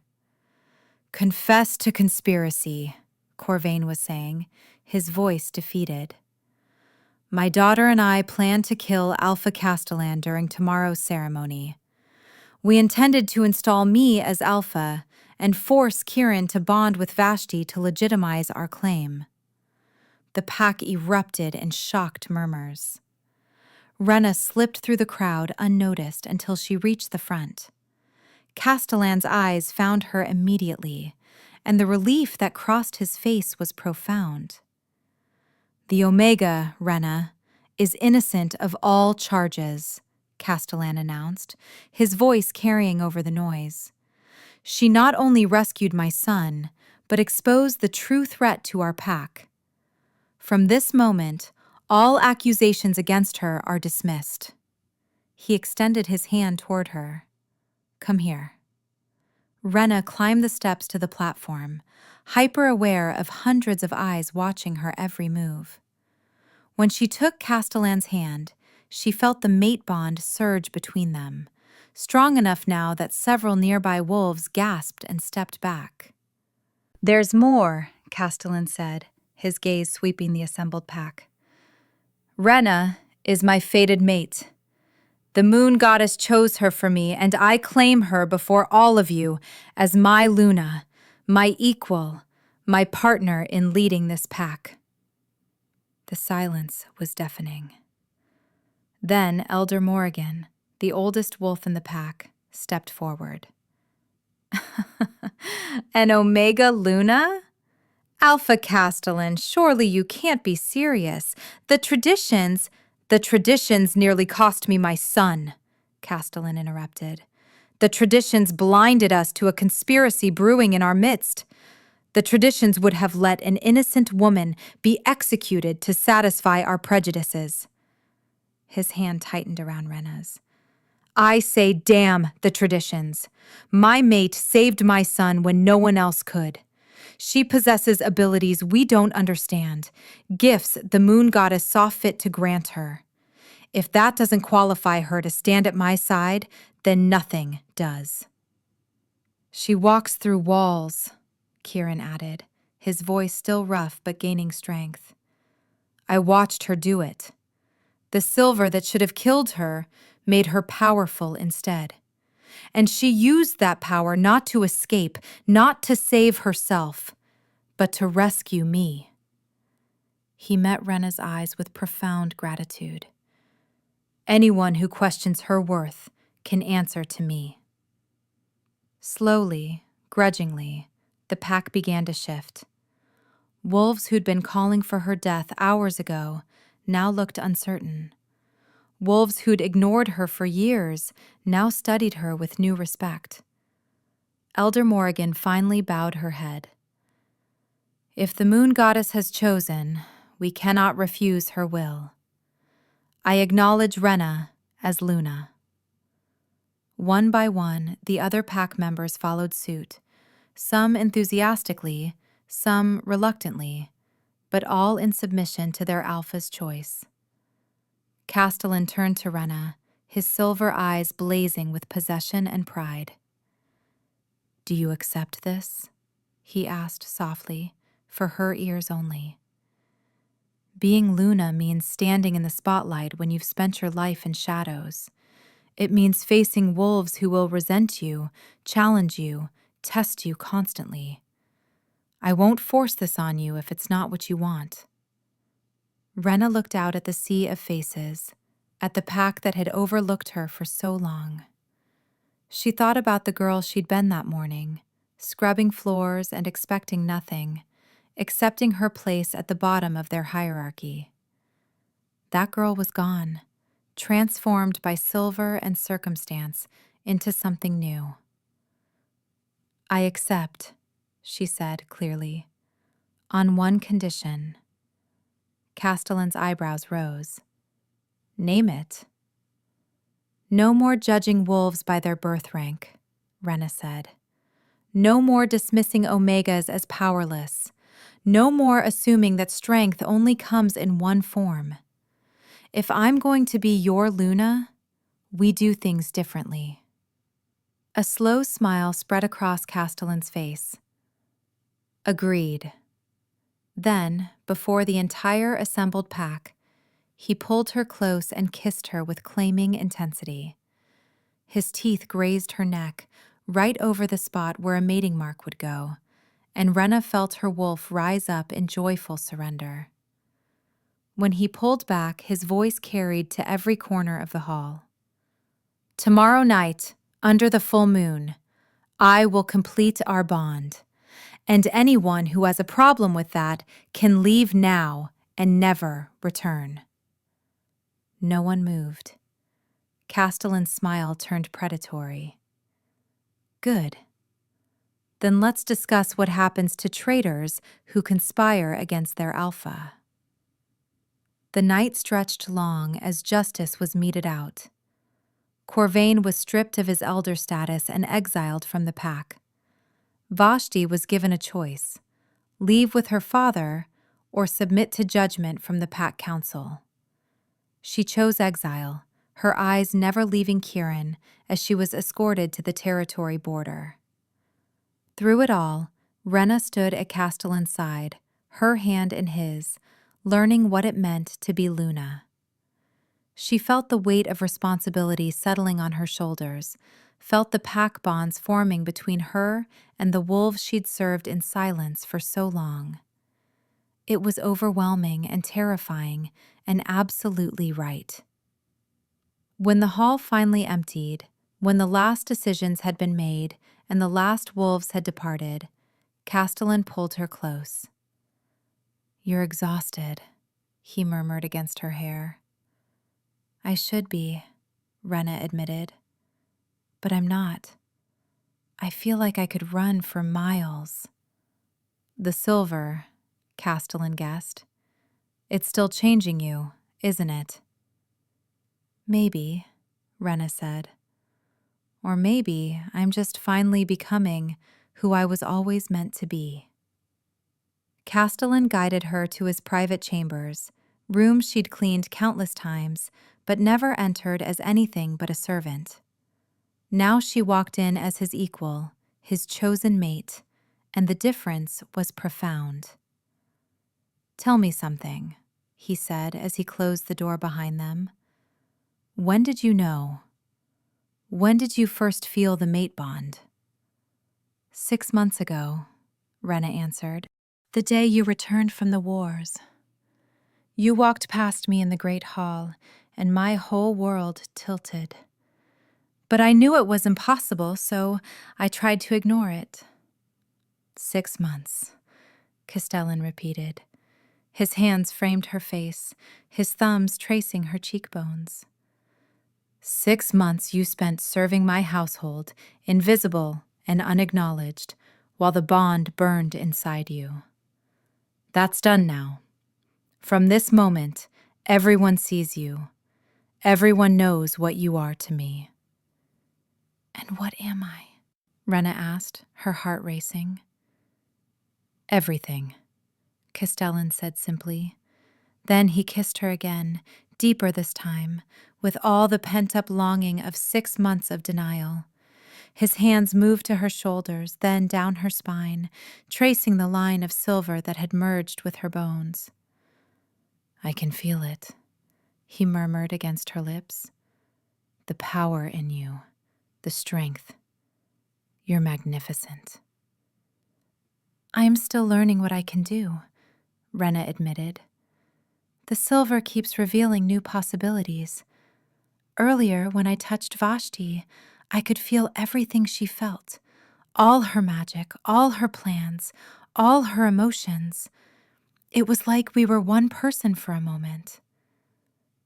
A: "Confess to conspiracy," Corvain was saying, his voice defeated. "My daughter and I plan to kill Alpha Castellan during tomorrow's ceremony. We intended to install me as Alpha and force Kieran to bond with Vashti to legitimize our claim." The pack erupted in shocked murmurs. Rena slipped through the crowd unnoticed until she reached the front. Castellan's eyes found her immediately, and the relief that crossed his face was profound. "The Omega, Rena, is innocent of all charges," Castellan announced, his voice carrying over the noise. "She not only rescued my son, but exposed the true threat to our pack. From this moment, all accusations against her are dismissed." He extended his hand toward her. "Come here." Rena climbed the steps to the platform, hyper-aware of hundreds of eyes watching her every move. When she took Castellan's hand, she felt the mate bond surge between them, strong enough now that several nearby wolves gasped and stepped back. "There's more," Castellan said, his gaze sweeping the assembled pack. "Rena is my fated mate. The moon goddess chose her for me, and I claim her before all of you as my Luna, my equal, my partner in leading this pack." The silence was deafening. Then Elder Morrigan, the oldest wolf in the pack, stepped forward. "An Omega Luna? Alpha Castellan, surely you can't be serious. The traditions nearly cost me my son," Castellan interrupted. The traditions blinded us to a conspiracy brewing in our midst. The traditions would have let an innocent woman be executed to satisfy our prejudices. His hand tightened around Rena's. I say damn the traditions. My mate saved my son when no one else could. She possesses abilities we don't understand, gifts the moon goddess saw fit to grant her. If that doesn't qualify her to stand at my side, then nothing does. She walks through walls, Kieran added, his voice still rough but gaining strength. I watched her do it. The silver that should have killed her made her powerful instead. And she used that power not to escape, not to save herself, but to rescue me. He met Rena's eyes with profound gratitude. Anyone who questions her worth can answer to me. Slowly, grudgingly, the pack began to shift. Wolves who'd been calling for her death hours ago now looked uncertain. Wolves who'd ignored her for years now studied her with new respect. Elder Morrigan finally bowed her head. If the moon goddess has chosen, we cannot refuse her will. I acknowledge Rena as Luna. One by one, the other pack members followed suit, some enthusiastically, some reluctantly, but all in submission to their alpha's choice. Castellan turned to Rena, his silver eyes blazing with possession and pride. Do you accept this? He asked softly, for her ears only. Being Luna means standing in the spotlight when you've spent your life in shadows. It means facing wolves who will resent you, challenge you, test you constantly. I won't force this on you if it's not what you want. Rena looked out at the sea of faces, at the pack that had overlooked her for so long. She thought about the girl she'd been that morning, scrubbing floors and expecting nothing, accepting her place at the bottom of their hierarchy. That girl was gone, transformed by silver and circumstance into something new. I accept, she said clearly, on one condition. Castellan's eyebrows rose. Name it. No more judging wolves by their birth rank, Rena said. No more dismissing omegas as powerless. No more assuming that strength only comes in one form. If I'm going to be your Luna, we do things differently. A slow smile spread across Castellan's face. Agreed. Then, before the entire assembled pack, he pulled her close and kissed her with claiming intensity. His teeth grazed her neck, right over the spot where a mating mark would go, and Rena felt her wolf rise up in joyful surrender. When he pulled back, his voice carried to every corner of the hall. Tomorrow night, under the full moon, I will complete our bond, and anyone who has a problem with that can leave now and never return. No one moved. Castellan's smile turned predatory. Good. Then let's discuss what happens to traitors who conspire against their alpha. The night stretched long as justice was meted out. Corvain was stripped of his elder status and exiled from the pack. Vashti was given a choice: leave with her father or submit to judgment from the pack council. She chose exile, her eyes never leaving Kieran as she was escorted to the territory border. Through it all, Rena stood at Castellan's side, her hand in his, learning what it meant to be Luna. She felt the weight of responsibility settling on her shoulders, felt the pack bonds forming between her and the wolves she'd served in silence for so long. It was overwhelming and terrifying and absolutely right. When the hall finally emptied, when the last decisions had been made and the last wolves had departed, Castellan pulled her close. You're exhausted, he murmured against her hair. I should be, Rena admitted. but I'm not. I feel like I could run for miles. The silver, Castellan guessed. It's still changing you, isn't it? Maybe, Rena said. Or maybe I'm just finally becoming who I was always meant to be. Castellan guided her to his private chambers, rooms she'd cleaned countless times, but never entered as anything but a servant. Now she walked in as his equal, his chosen mate, and the difference was profound. Tell me something, he said as he closed the door behind them. When did you know? When did you first feel the mate bond? 6 months ago, Rena answered. The day you returned from the wars. You walked past me in the great hall, and my whole world tilted. But I knew it was impossible, so I tried to ignore it. 6 months, Castellan repeated. His hands framed her face, his thumbs tracing her cheekbones. 6 months you spent serving my household, invisible and unacknowledged, while the bond burned inside you. That's done now. From this moment, everyone sees you. Everyone knows what you are to me. And what am I? Rena asked, her heart racing. Everything, Castellan said simply. Then he kissed her again, deeper this time, with all the pent-up longing of 6 months of denial. His hands moved to her shoulders, then down her spine, tracing the line of silver that had merged with her bones. I can feel it, he murmured against her lips. The power in you, the strength. You're magnificent. I am still learning what I can do, Rena admitted. The silver keeps revealing new possibilities. Earlier, when I touched Vashti, I could feel everything she felt, all her magic, all her plans, all her emotions. It was like we were one person for a moment.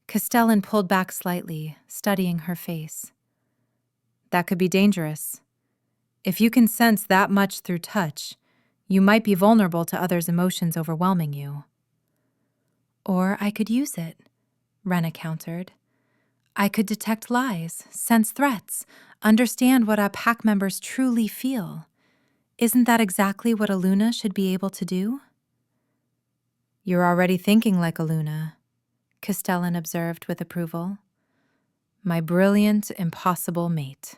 A: Castellan pulled back slightly, studying her face. That could be dangerous. If you can sense that much through touch, you might be vulnerable to others' emotions overwhelming you. Or I could use it, Rena countered. I could detect lies, sense threats, understand what our pack members truly feel. Isn't that exactly what a Luna should be able to do? You're already thinking like a Luna, Castellan observed with approval. My brilliant, impossible mate.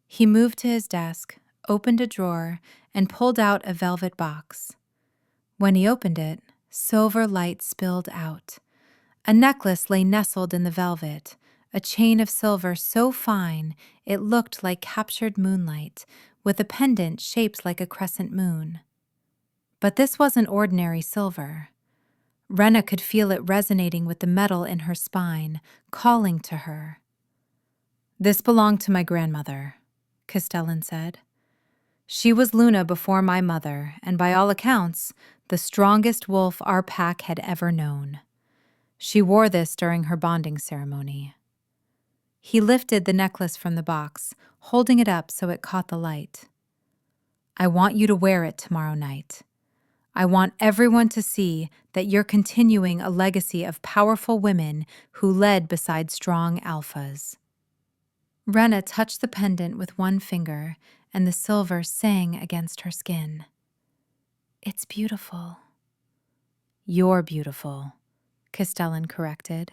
A: He moved to his desk, opened a drawer, and pulled out a velvet box. When he opened it, silver light spilled out. A necklace lay nestled in the velvet, a chain of silver so fine it looked like captured moonlight, with a pendant shaped like a crescent moon. But this wasn't ordinary silver. Rena could feel it resonating with the metal in her spine, calling to her. This belonged to my grandmother, Castellan said. She was Luna before my mother, and by all accounts, the strongest wolf our pack had ever known. She wore this during her bonding ceremony. He lifted the necklace from the box, holding it up so it caught the light. I want you to wear it tomorrow night. I want everyone to see that you're continuing a legacy of powerful women who led beside strong alphas. Rena touched the pendant with one finger, and the silver sang against her skin. It's beautiful. You're beautiful, Castellan corrected.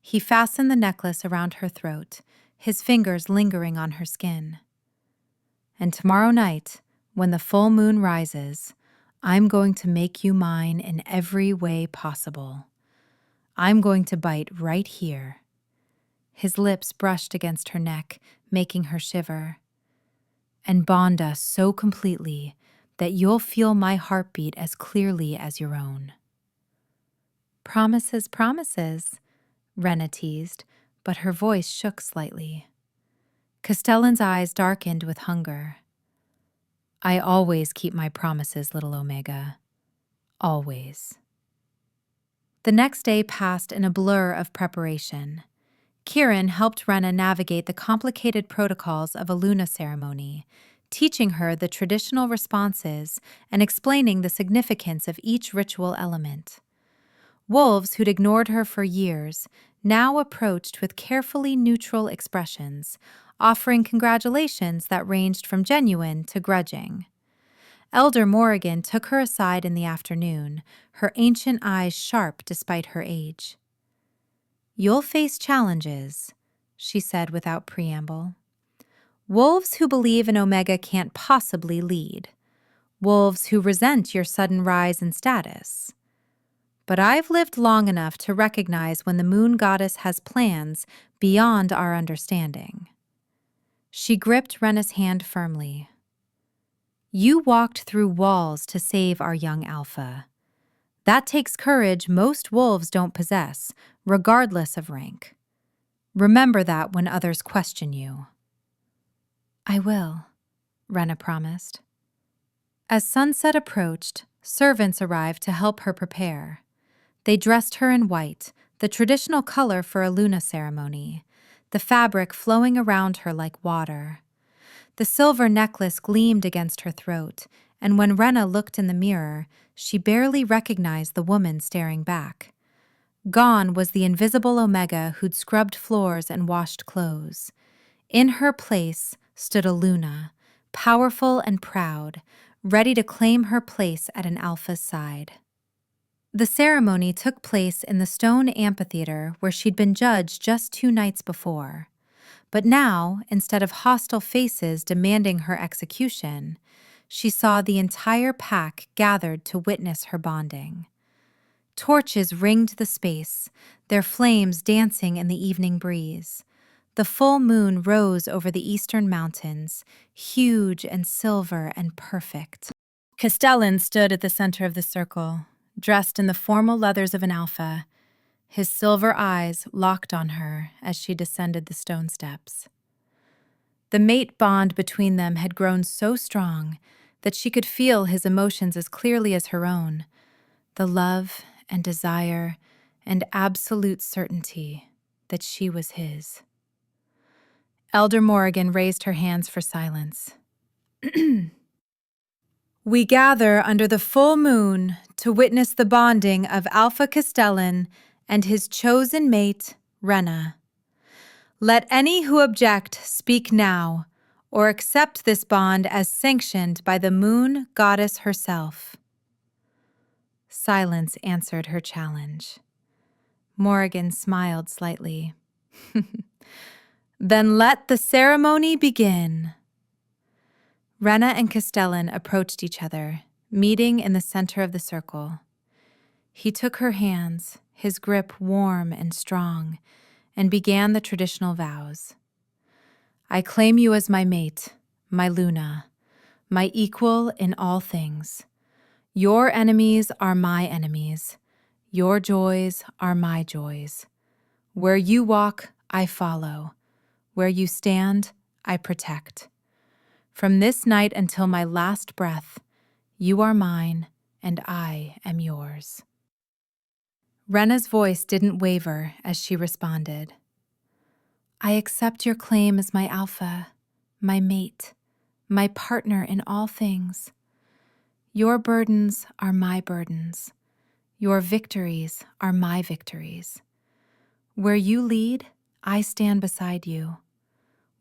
A: He fastened the necklace around her throat, his fingers lingering on her skin. And tomorrow night, when the full moon rises, I'm going to make you mine in every way possible. I'm going to bite right here. His lips brushed against her neck, making her shiver. And bond us so completely that you'll feel my heartbeat as clearly as your own. Promises, promises, Rena teased, but her voice shook slightly. Castellan's eyes darkened with hunger. I always keep my promises, little Omega. Always. The next day passed in a blur of preparation. Kieran helped Rena navigate the complicated protocols of a Luna ceremony, teaching her the traditional responses and explaining the significance of each ritual element. Wolves who'd ignored her for years now approached with carefully neutral expressions, offering congratulations that ranged from genuine to grudging. Elder Morrigan took her aside in the afternoon, her ancient eyes sharp despite her age. "You'll face challenges," she said without preamble. "Wolves who believe an Omega can't possibly lead. Wolves who resent your sudden rise in status. But I've lived long enough to recognize when the moon goddess has plans beyond our understanding." She gripped Rena's hand firmly. "You walked through walls to save our young alpha. That takes courage most wolves don't possess, regardless of rank. Remember that when others question you." "I will," Rena promised. As sunset approached, servants arrived to help her prepare. They dressed her in white, the traditional color for a Luna ceremony, the fabric flowing around her like water. The silver necklace gleamed against her throat, and when Rena looked in the mirror, she barely recognized the woman staring back. Gone was the invisible Omega who'd scrubbed floors and washed clothes. In her place stood a Luna, powerful and proud, ready to claim her place at an alpha's side. The ceremony took place in the stone amphitheater where she'd been judged just 2 nights before. But now, instead of hostile faces demanding her execution, she saw the entire pack gathered to witness her bonding. Torches ringed the space, their flames dancing in the evening breeze. The full moon rose over the eastern mountains, huge and silver and perfect. Castellan stood at the center of the circle, dressed in the formal leathers of an alpha, his silver eyes locked on her as she descended the stone steps. The mate bond between them had grown so strong that she could feel his emotions as clearly as her own, the love and desire and absolute certainty that she was his. Elder Morrigan raised her hands for silence. "We gather under the full moon to witness the bonding of Alpha Castellan and his chosen mate, Rena. Let any who object speak now, or accept this bond as sanctioned by the moon goddess herself." Silence answered her challenge. Morrigan smiled slightly. "Then let the ceremony begin." Rena and Castellan approached each other, meeting in the center of the circle. He took her hands, his grip warm and strong, and began the traditional vows. "I claim you as my mate, my Luna, my equal in all things. Your enemies are my enemies. Your joys are my joys. Where you walk, I follow. Where you stand, I protect. From this night until my last breath, you are mine and I am yours." Rena's voice didn't waver as she responded. "I accept your claim as my alpha, my mate, my partner in all things. Your burdens are my burdens. Your victories are my victories. Where you lead, I stand beside you.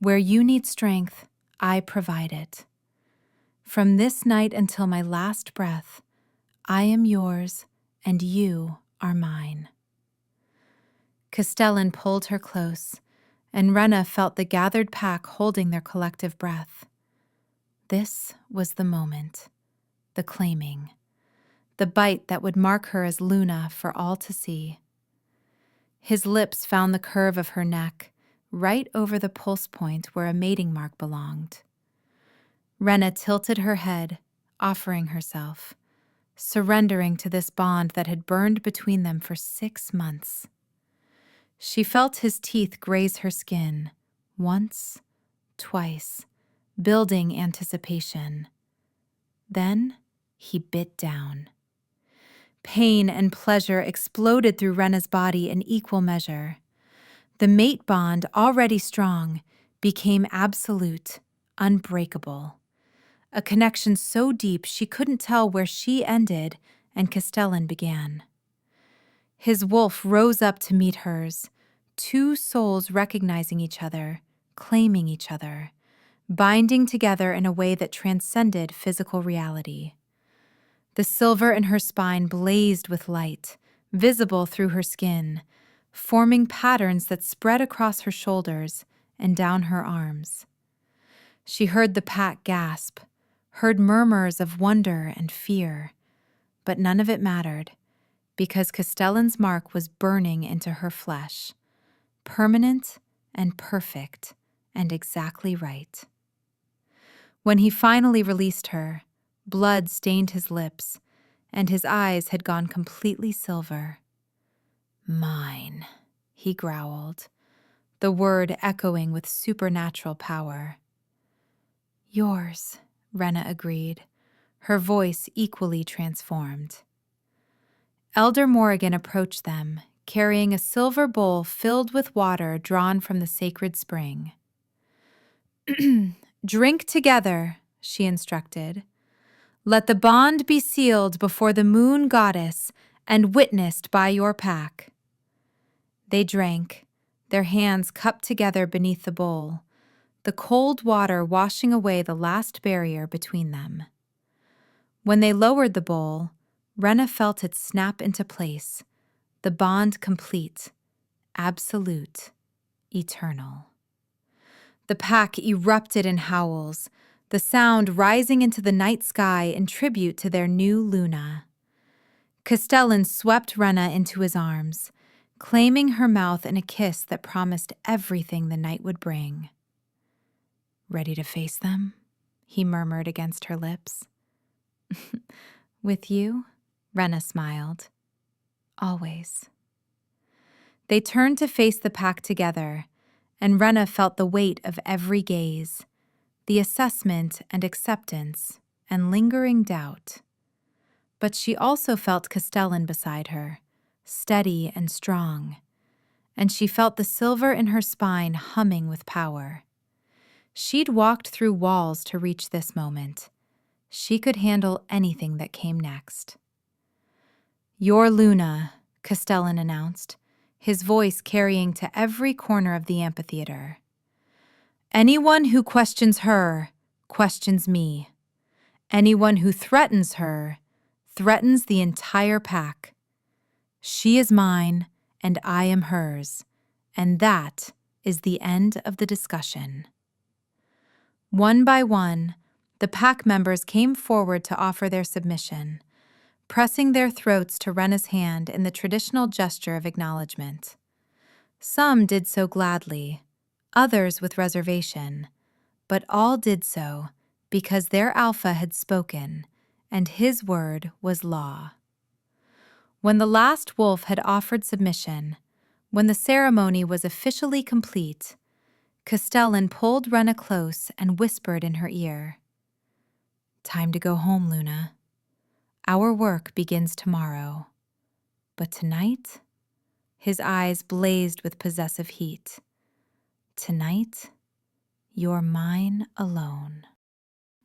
A: Where you need strength, I provide it. From this night until my last breath, I am yours and you are mine." Castellan pulled her close, and Rena felt the gathered pack holding their collective breath. This was the moment, the claiming, the bite that would mark her as Luna for all to see. His lips found the curve of her neck, right over the pulse point where a mating mark belonged. Rena tilted her head, offering herself, surrendering to this bond that had burned between them for 6 months. She felt his teeth graze her skin, once, twice, building anticipation. Then he bit down. Pain and pleasure exploded through Rena's body in equal measure. The mate bond, already strong, became absolute, unbreakable. A connection so deep she couldn't tell where she ended and Castellan began. His wolf rose up to meet hers, two souls recognizing each other, claiming each other, binding together in a way that transcended physical reality. The silver in her spine blazed with light, visible through her skin, forming patterns that spread across her shoulders and down her arms. She heard the pack gasp, heard murmurs of wonder and fear, but none of it mattered, because Castellan's mark was burning into her flesh, permanent and perfect and exactly right. When he finally released her, blood stained his lips, and his eyes had gone completely silver. "Mine," he growled, the word echoing with supernatural power. "Yours," Rena agreed, her voice equally transformed. Elder Morrigan approached them, carrying a silver bowl filled with water drawn from the sacred spring. "Drink together," she instructed. "Let the bond be sealed before the moon goddess and witnessed by your pack." They drank, their hands cupped together beneath the bowl, the cold water washing away the last barrier between them. When they lowered the bowl, Rena felt it snap into place, the bond complete, absolute, eternal. The pack erupted in howls, the sound rising into the night sky in tribute to their new Luna. Castellan swept Rena into his arms, claiming her mouth in a kiss that promised everything the night would bring. "Ready to face them?" he murmured against her lips. "With you?" Rena smiled. "Always." They turned to face the pack together, and Rena felt the weight of every gaze, the assessment and acceptance and lingering doubt. But she also felt Castellan beside her, steady and strong, and she felt the silver in her spine humming with power. She'd walked through walls to reach this moment. She could handle anything that came next. "Your Luna," Castellan announced, his voice carrying to every corner of the amphitheater. "Anyone who questions her questions me. Anyone who threatens her threatens the entire pack. She is mine, and I am hers, and that is the end of the discussion." One by one, the pack members came forward to offer their submission, pressing their throats to Rena's hand in the traditional gesture of acknowledgement. Some did so gladly, others with reservation, but all did so because their alpha had spoken, and his word was law. When the last wolf had offered submission, when the ceremony was officially complete, Castellan pulled Rena close and whispered in her ear, "Time to go home, Luna. Our work begins tomorrow. But tonight," his eyes blazed with possessive heat, "tonight, you're mine alone."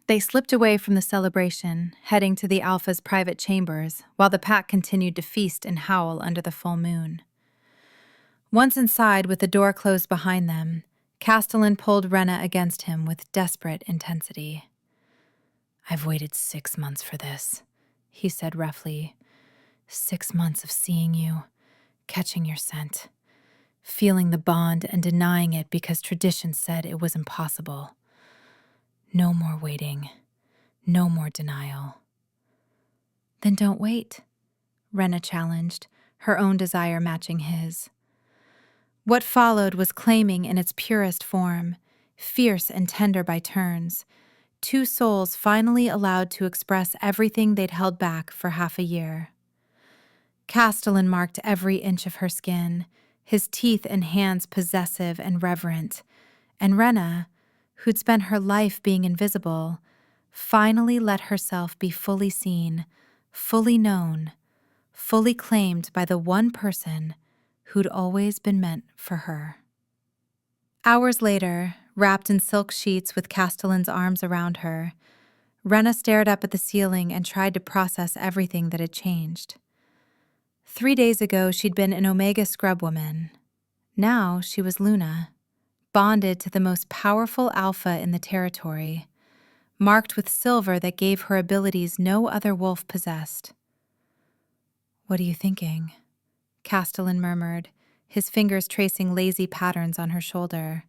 A: They slipped away from the celebration, heading to the Alpha's private chambers, while the pack continued to feast and howl under the full moon. Once inside, with the door closed behind them, Castellan pulled Rena against him with desperate intensity. "I've waited 6 months for this," he said roughly. 6 months of seeing you, catching your scent, feeling the bond and denying it because tradition said it was impossible. No more waiting, no more denial." "Then don't wait," Rena challenged, her own desire matching his. What followed was claiming in its purest form, fierce and tender by turns, two souls finally allowed to express everything they'd held back for half a year. Castellan marked every inch of her skin, his teeth and hands possessive and reverent, and Rena, who'd spent her life being invisible, finally let herself be fully seen, fully known, fully claimed by the one person who'd always been meant for her. Hours later, wrapped in silk sheets with Castellan's arms around her, Rena stared up at the ceiling and tried to process everything that had changed. 3 days ago, she'd been an Omega scrub woman. Now she was Luna, bonded to the most powerful alpha in the territory, marked with silver that gave her abilities no other wolf possessed. "What are you thinking?" Castellan murmured, his fingers tracing lazy patterns on her shoulder.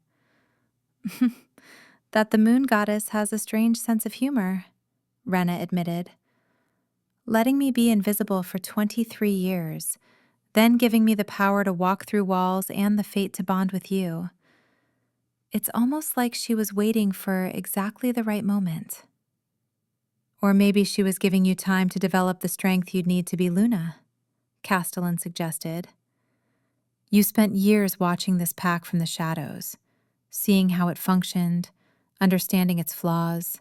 A: "That the moon goddess has a strange sense of humor," Rena admitted. "Letting me be invisible for 23 years, then giving me the power to walk through walls and the fate to bond with you. It's almost like she was waiting for exactly the right moment. Or maybe she was giving you time to develop the strength you'd need to be Luna," Castellan suggested. "You spent years watching this pack from the shadows, seeing how it functioned, understanding its flaws.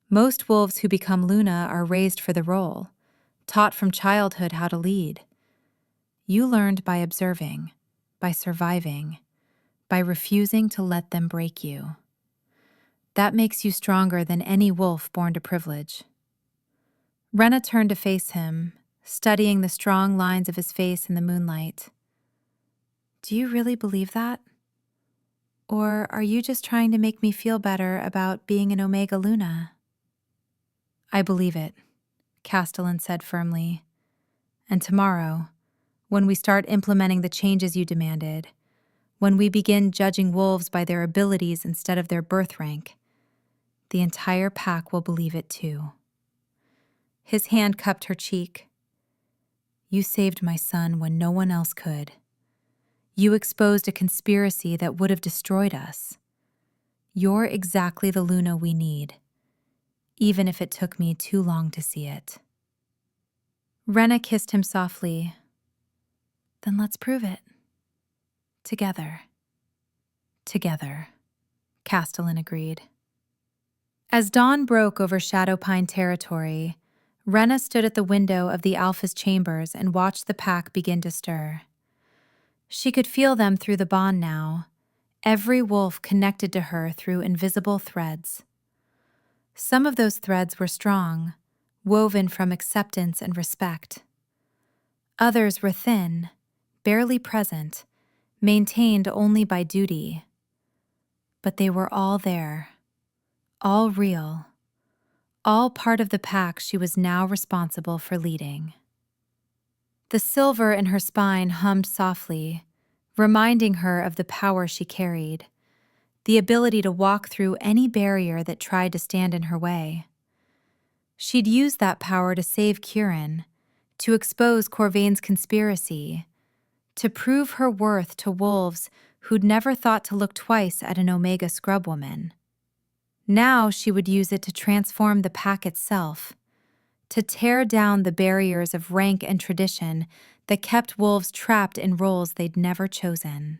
A: Most wolves who become Luna are raised for the role, taught from childhood how to lead. You learned by observing, by surviving, by refusing to let them break you. That makes you stronger than any wolf born to privilege." Rena turned to face him, studying the strong lines of his face in the moonlight. "Do you really believe that? Or are you just trying to make me feel better about being an Omega Luna?" "I believe it," Castellan said firmly. "And tomorrow, when we start implementing the changes you demanded, when we begin judging wolves by their abilities instead of their birth rank, the entire pack will believe it too." His hand cupped her cheek. "You saved my son when no one else could. You exposed a conspiracy that would have destroyed us. You're exactly the Luna we need, even if it took me too long to see it." Rena kissed him softly. "Then let's prove it. Together." "Together," Castellan agreed. As dawn broke over Shadowpine territory, Rena stood at the window of the Alpha's chambers and watched the pack begin to stir. She could feel them through the bond now, every wolf connected to her through invisible threads. Some of those threads were strong, woven from acceptance and respect. Others were thin, barely present, maintained only by duty. But they were all there, all real, all part of the pack she was now responsible for leading. The silver in her spine hummed softly, reminding her of the power she carried, the ability to walk through any barrier that tried to stand in her way. She'd use that power to save Kieran, to expose Corvain's conspiracy, to prove her worth to wolves who'd never thought to look twice at an Omega scrub woman. Now she would use it to transform the pack itself, to tear down the barriers of rank and tradition that kept wolves trapped in roles they'd never chosen.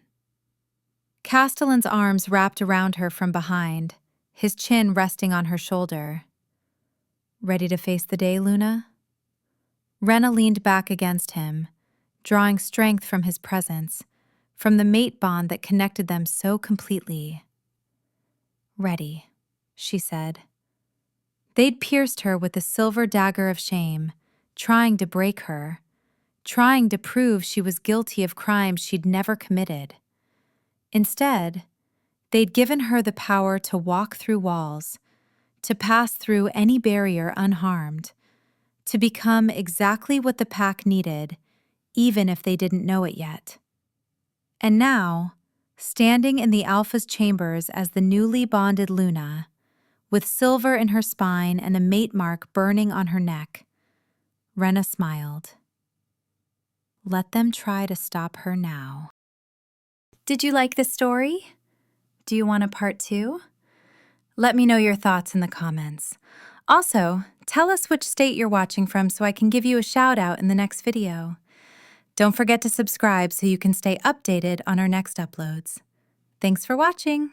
A: Castellan's arms wrapped around her from behind, his chin resting on her shoulder. "Ready to face the day, Luna?" Rena leaned back against him, drawing strength from his presence, from the mate bond that connected them so completely. "Ready," she said. They'd pierced her with the silver dagger of shame, trying to break her, trying to prove she was guilty of crimes she'd never committed. Instead, they'd given her the power to walk through walls, to pass through any barrier unharmed, to become exactly what the pack needed, even if they didn't know it yet. And now, standing in the Alpha's chambers as the newly bonded Luna, with silver in her spine and a mate mark burning on her neck, Rena smiled. Let them try to stop her now. Did you like this story? Do you want a part 2? Let me know your thoughts in the comments. Also, tell us which state you're watching from so I can give you a shout out in the next video. Don't forget to subscribe so you can stay updated on our next uploads. Thanks for watching!